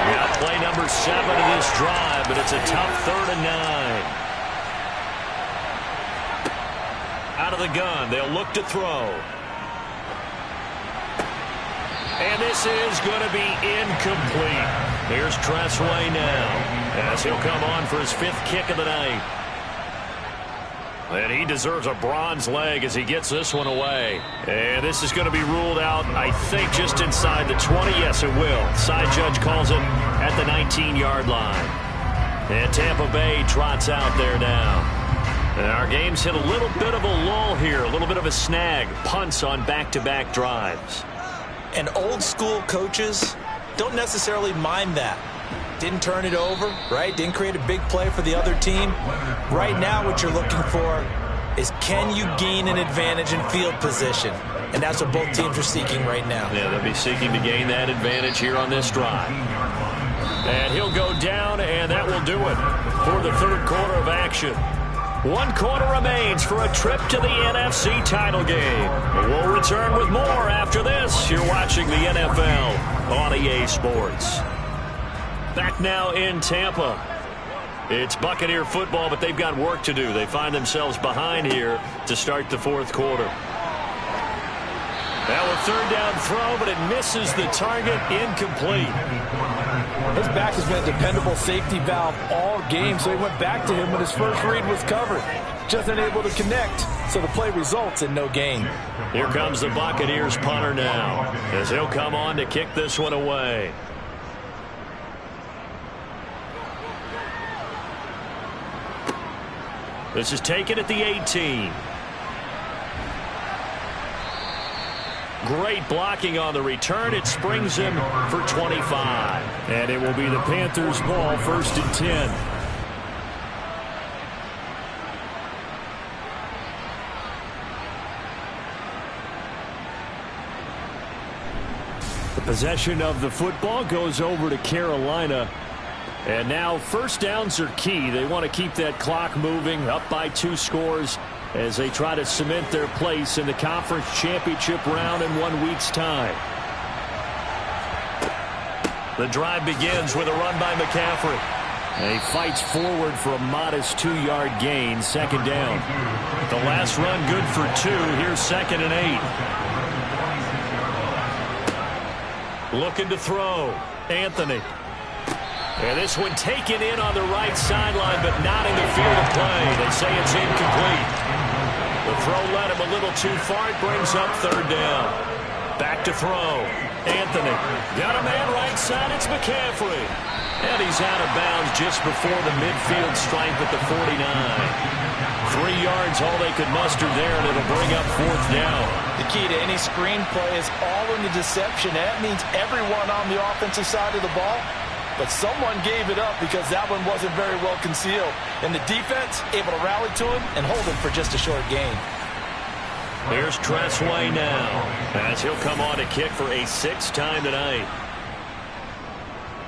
Now play number 7 of this drive, but it's a tough 3rd and 9. Out of the gun, they'll look to throw. And this is going to be incomplete. Here's Tressway now, as he'll come on for his 5th kick of the night. And he deserves a bronze leg as he gets this one away. And this is going to be ruled out, I think, just inside the 20. Yes, it will. Side judge calls it at the 19-yard line. And Tampa Bay trots out there now. And our game's hit a little bit of a lull here, a little bit of a snag. Punts on back-to-back drives. And old-school coaches don't necessarily mind that. Didn't turn it over, right? Didn't create a big play for the other team. Right now what you're looking for is, can you gain an advantage in field position? And that's what both teams are seeking right now. Yeah, they'll be seeking to gain that advantage here on this drive. And he'll go down, and that will do it for the 3rd quarter of action. 1 quarter remains for a trip to the NFC title game. We'll return with more after this. You're watching the NFL on EA Sports. Back now in Tampa. It's Buccaneer football, but they've got work to do. They find themselves behind here to start the 4th quarter. Now a 3rd down throw, but it misses the target, incomplete. His back has been a dependable safety valve all game, so he went back to him when his first read was covered. Just unable to connect, so the play results in no gain. Here comes the Buccaneers punter now, as he'll come on to kick this one away. This is taken at the 18. Great blocking on the return. It springs him for 25. And it will be the Panthers' ball, 1st and 10. The possession of the football goes over to Carolina. And now 1st downs are key. They want to keep that clock moving, up by 2 scores as they try to cement their place in the conference championship round in 1 week's time. The drive begins with a run by McCaffrey. And he fights forward for a modest 2-yard gain, 2nd down. The last run good for 2. Here's 2nd and 8. Looking to throw. Anthony. And this one taken in on the right sideline, but not in the field of play. They say it's incomplete. The throw led him a little too far. It brings up 3rd down. Back to throw. Anthony. Got a man right side. It's McCaffrey. And he's out of bounds just before the midfield stripe at the 49. 3 yards, all they could muster there, and it'll bring up 4th down. The key to any screenplay is all in the deception. That means everyone on the offensive side of the ball. But someone gave it up because that one wasn't very well concealed. And the defense able to rally to him and hold him for just a short gain. Here's Tressway now, as he'll come on to kick for a 6th time tonight.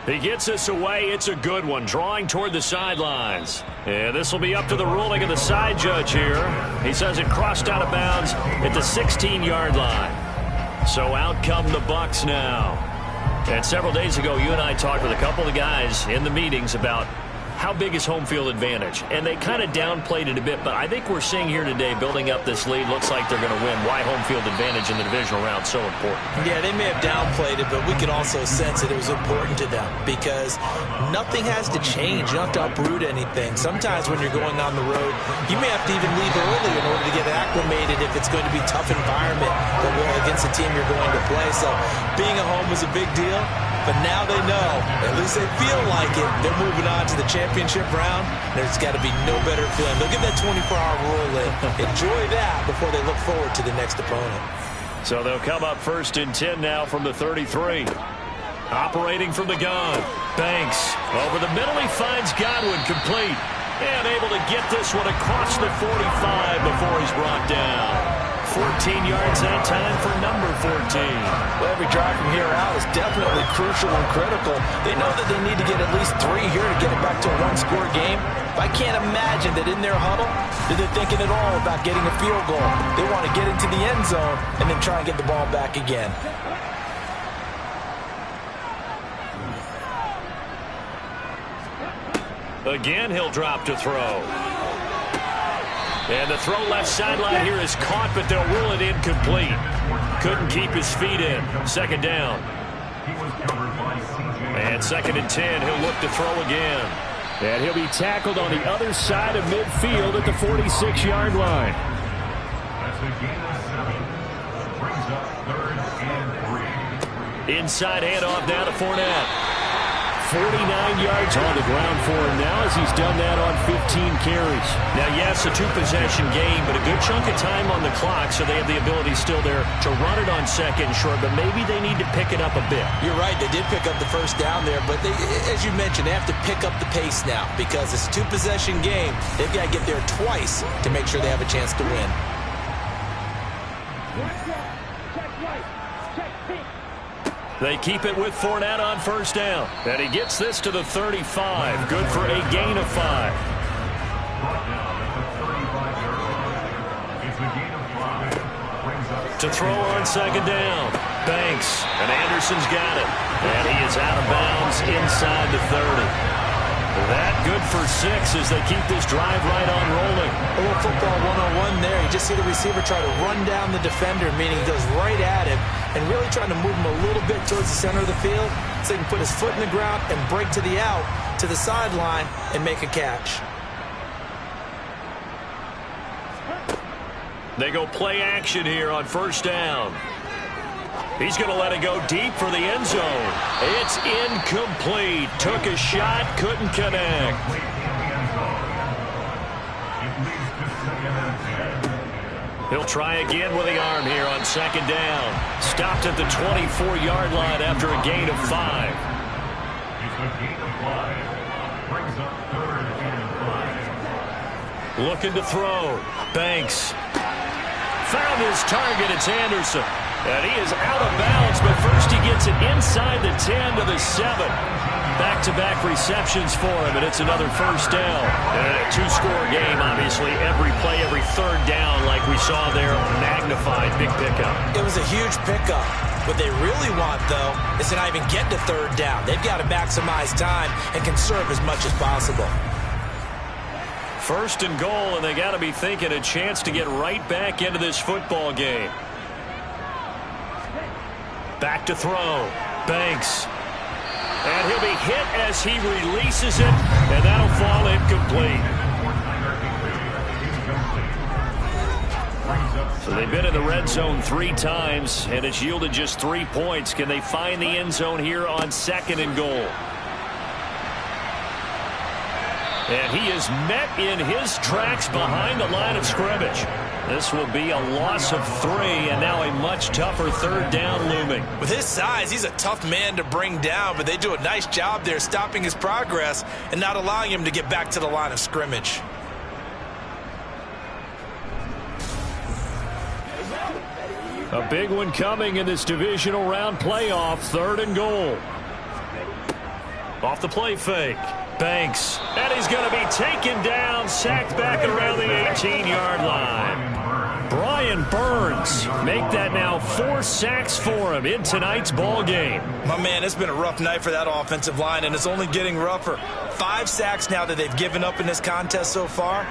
He gets this away. It's a good one, drawing toward the sidelines. And this will be up to the ruling of the side judge here. He says it crossed out of bounds at the 16-yard line. So out come the Bucs now. And several days ago, you and I talked with a couple of guys in the meetings about how big is home field advantage. And they kind of downplayed it a bit, but I think we're seeing here today, building up this lead, looks like they're going to win. Why home field advantage in the divisional round so important? Yeah, they may have downplayed it, but we could also sense that it was important to them because nothing has to change. You don't have to uproot anything. Sometimes when you're going on the road, you may have to even leave early in order to get acclimated if it's going to be a tough environment against the team you're going to play. So being at home is a big deal. But now they know, at least they feel like it, they're moving on to the championship round. There's got to be no better feeling. They'll get that 24-hour rule in. Enjoy that before they look forward to the next opponent. So they'll come up 1st and 10 now from the 33. Operating from the gun. Banks over the middle. He finds Godwin complete. And able to get this one across the 45 before he's brought down. 14 yards that time for number 14. Well, every drive from here out is definitely crucial and critical. They know that they need to get at least 3 here to get it back to a 1-score game. I can't imagine that in their huddle that they're thinking at all about getting a field goal. They want to get into the end zone and then try and get the ball back again. Again, he'll drop to throw. And the throw left sideline here is caught, but they'll rule it incomplete. Couldn't keep his feet in. 2nd down. And 2nd and 10. He'll look to throw again. And he'll be tackled on the other side of midfield at the 46-yard line. That's a gain of 7. Brings up 3rd and 3. Inside handoff down to Fournette. 49 yards on the ground for him now as he's done that on 15 carries. Now, yes, a 2-possession game, but a good chunk of time on the clock, so they have the ability still there to run it on 2nd and short, but maybe they need to pick it up a bit. You're right. They did pick up the 1st down there, but as you mentioned, they have to pick up the pace now because it's a 2-possession game. They've got to get there twice to make sure they have a chance to win. They keep it with Fournette on 1st down. And he gets this to the 35. Good for a gain of 5. To throw on second down. Banks. And Anderson's got it. And he is out of bounds inside the 30. That good for 6 as they keep this drive right on rolling. A little football 101 there. You just see the receiver try to run down the defender, meaning he goes right at him and really trying to move him a little bit towards the center of the field so he can put his foot in the ground and break to the out, to the sideline, and make a catch. They go play action here on first down. He's going to let it go deep for the end zone. It's incomplete. Took a shot, couldn't connect. He'll try again with the arm here on second down. Stopped at the 24-yard line after a gain of 5. It's a gain of 5. Brings up 3rd and 5. Looking to throw. Banks. Found his target. It's Anderson. And he is out of bounds, but first he gets it inside the 10 to the 7. Back-to-back receptions for him, and it's another first down. And a 2-score game, obviously. Every play, every third down, like we saw there, magnified. Big pickup. It was a huge pickup. What they really want, though, is to not even get to third down. They've got to maximize time and conserve as much as possible. First and goal, and they got to be thinking a chance to get right back into this football game. Back to throw. Banks. And he'll be hit as he releases it, and that'll fall incomplete. So they've been in the red zone 3 times, and it's yielded just 3 points. Can they find the end zone here on second and goal? And he is met in his tracks behind the line of scrimmage. This will be a loss of 3, and now a much tougher third down looming. With his size, he's a tough man to bring down, but they do a nice job there stopping his progress and not allowing him to get back to the line of scrimmage. A big one coming in this divisional round playoff, 3rd and goal. Off the play fake. Banks. And he's going to be taken down, sacked back around the 18-yard line. Brian Burns make that now 4 sacks for him in tonight's ball game. My man, it's been a rough night for that offensive line, and it's only getting rougher. 5 sacks now that they've given up in this contest so far.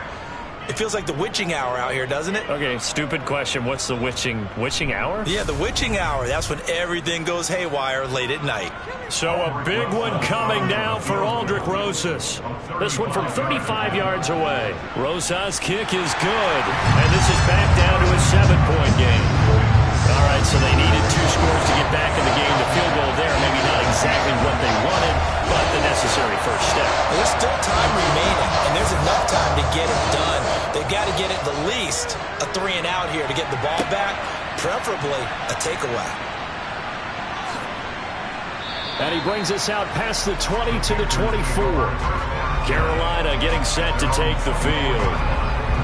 It feels like the witching hour out here, doesn't it? Okay, stupid question. What's the witching hour? Yeah, the witching hour. That's when everything goes haywire late at night. So a big one coming now for Aldrich Rosas. This one from 35 yards away. Rosas' kick is good. And this is back down to a 7-point game. All right, so they needed 2 scores to get back in the game. The field goal there, maybe not exactly what they wanted, but the necessary first step. There's still time remaining, and there's enough time to get it done. They've got to get at the least a 3-and-out here to get the ball back, preferably a takeaway. And he brings us out past the 20 to the 24. Carolina getting set to take the field.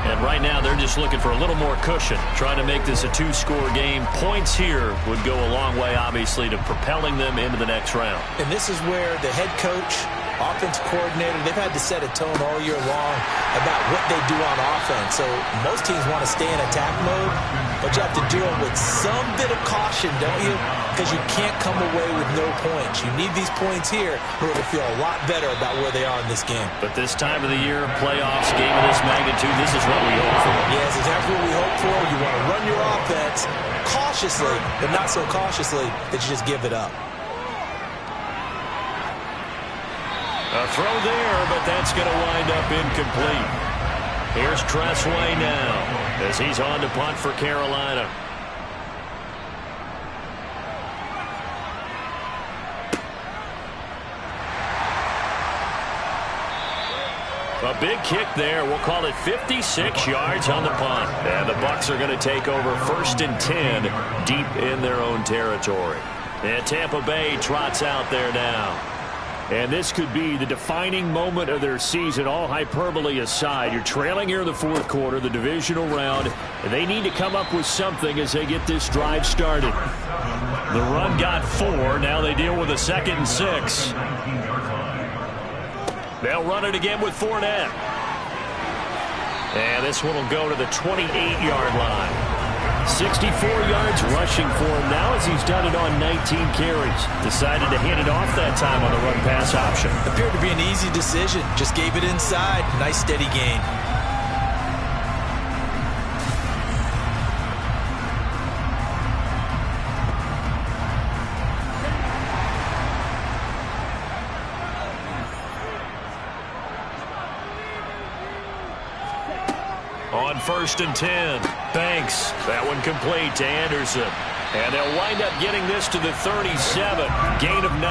And right now they're just looking for a little more cushion, trying to make this a 2-score game. Points here would go a long way, obviously, to propelling them into the next round. And this is where the head coach, offense coordinator, they've had to set a tone all year long about what they do on offense. So most teams want to stay in attack mode, but you have to do it with some bit of caution, don't you? Because you can't come away with no points. You need these points here in order to feel a lot better about where they are in this game. But this time of the year, playoffs, game of this magnitude, this is what we hope for. Yeah, it's exactly what we hope for. You want to run your offense cautiously, but not so cautiously that you just give it up. A throw there, but that's going to wind up incomplete. Here's Tressway now as he's on to punt for Carolina. A big kick there. We'll call it 56 yards on the punt. And the Bucs are going to take over 1st and 10 deep in their own territory. And Tampa Bay trots out there now. And this could be the defining moment of their season, all hyperbole aside. You're trailing here in the 4th quarter, the divisional round, and they need to come up with something as they get this drive started. The run got 4. Now they deal with a 2nd and 6. They'll run it again with Fournette. And this one will go to the 28-yard line. 64 yards rushing for him now as he's done it on 19 carries. Decided to hand it off that time on the run-pass option. Appeared to be an easy decision. Just gave it inside. Nice steady gain. On 1st and 10, Banks. That one complete to Anderson. And they'll wind up getting this to the 37. Gain of 9.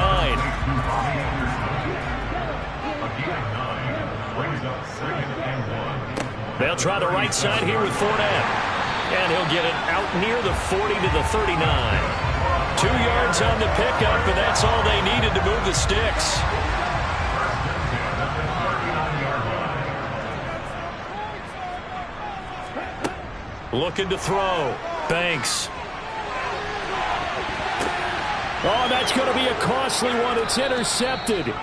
They'll try the right side here with Fournette. And he'll get it out near the 40 to the 39. 2 yards on the pickup, and that's all they needed to move the sticks. Looking to throw. Banks. Oh, that's going to be a costly one. It's intercepted.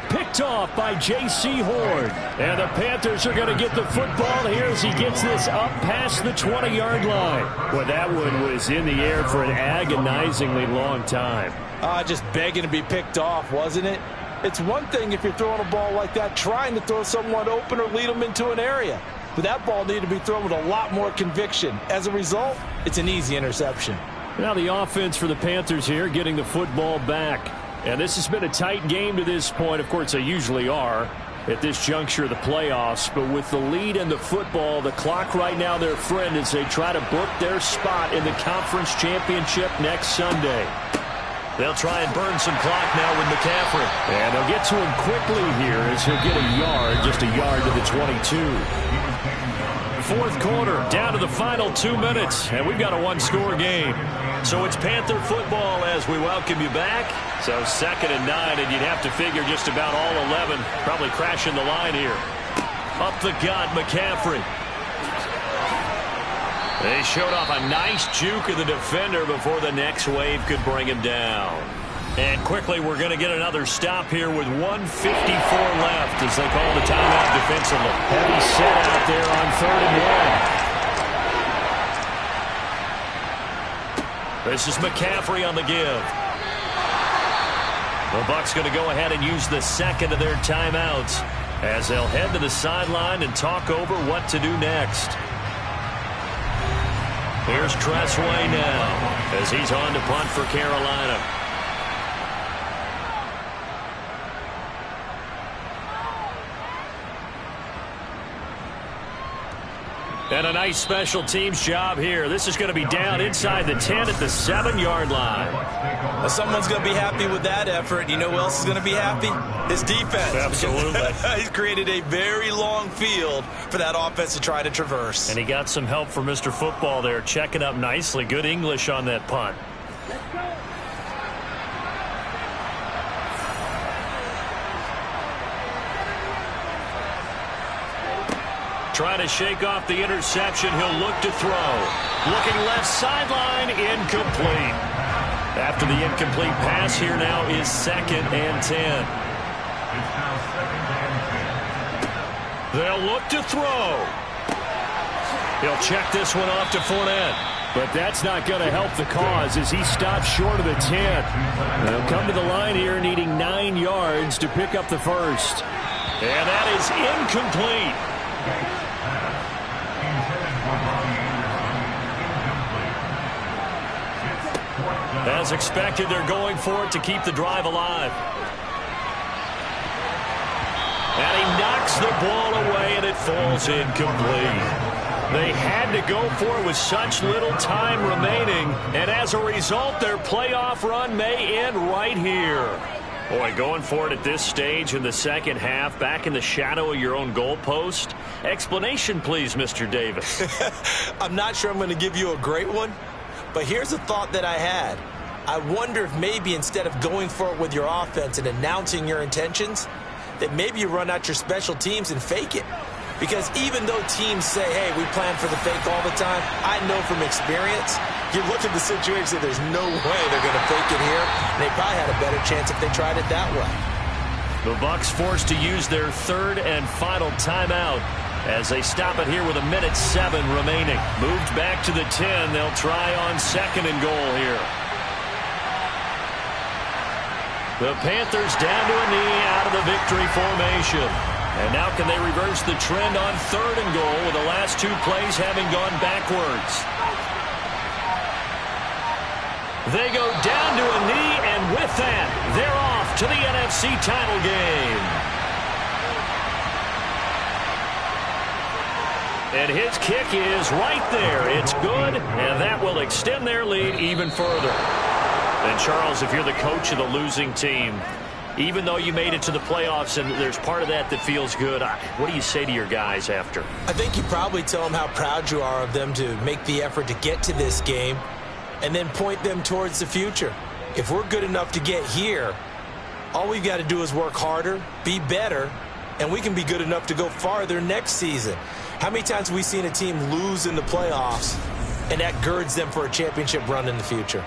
Picked off by J.C. Horn. And the Panthers are going to get the football here as he gets this up past the 20-yard line. Well, that one was in the air for an agonizingly long time. Just begging to be picked off, wasn't it? It's one thing if you're throwing a ball like that, trying to throw someone open or lead them into an area. But that ball needed to be thrown with a lot more conviction. As a result, it's an easy interception. Now the offense for the Panthers here getting the football back. And this has been a tight game to this point. Of course, they usually are at this juncture of the playoffs. But with the lead and the football, the clock right now their friend as they try to book their spot in the conference championship next Sunday. They'll try and burn some clock now with McCaffrey. And they'll get to him quickly here as he'll get a yard, just a yard to the 22. Fourth quarter, down to the final 2 minutes, and we've got a one-score game. So it's Panther football as we welcome you back. So 2nd and 9, and you'd have to figure just about all 11 probably crashing the line here. Up the gut, McCaffrey. They showed off a nice juke of the defender before the next wave could bring him down. And quickly, we're going to get another stop here with 1:54 left as they call the timeout defensively. Heavy set out there on 3rd and 1. This is McCaffrey on the give. The Bucs going to go ahead and use the second of their timeouts as they'll head to the sideline and talk over what to do next. Here's Tressway now as he's on to punt for Carolina. And a nice special teams job here. This is going to be down inside the 10 at the 7-yard line. Well, someone's going to be happy with that effort. You know who else is going to be happy? His defense. Absolutely. He's created a very long field for that offense to try to traverse. And he got some help from Mr. Football there, checking up nicely. Good English on that punt. Trying to shake off the interception. He'll look to throw. Looking left sideline, incomplete. After the incomplete pass, here now is 2nd and 10. They'll look to throw. He'll check this one off to Fournette. But that's not going to help the cause as he stops short of the 10. They'll come to the line here needing 9 yards to pick up the first. And that is incomplete. As expected, they're going for it to keep the drive alive. And he knocks the ball away, and it falls incomplete. They had to go for it with such little time remaining, and as a result, their playoff run may end right here. Boy, going for it at this stage in the second half, back in the shadow of your own goalpost. Explanation, please, Mr. Davis. I'm not sure I'm going to give you a great one, but here's a thought that I had. I wonder if maybe instead of going for it with your offense and announcing your intentions, that maybe you run out your special teams and fake it. Because even though teams say, hey, we plan for the fake all the time, I know from experience, you look at the situation, there's no way they're going to fake it here. And they probably had a better chance if they tried it that way. The Bucs forced to use their 3rd and final timeout as they stop it here with 1:07 remaining. Moved back to the 10. They'll try on 2nd and goal here. The Panthers down to a knee out of the victory formation. And now can they reverse the trend on 3rd and goal with the last 2 plays having gone backwards. They go down to a knee, and with that, they're off to the NFC title game. And his kick is right there. It's good, and that will extend their lead even further. And, Charles, if you're the coach of the losing team, even though you made it to the playoffs and there's part of that that feels good, what do you say to your guys after? I think you probably tell them how proud you are of them to make the effort to get to this game and then point them towards the future. If we're good enough to get here, all we've got to do is work harder, be better, and we can be good enough to go farther next season. How many times have we seen a team lose in the playoffs, and that girds them for a championship run in the future?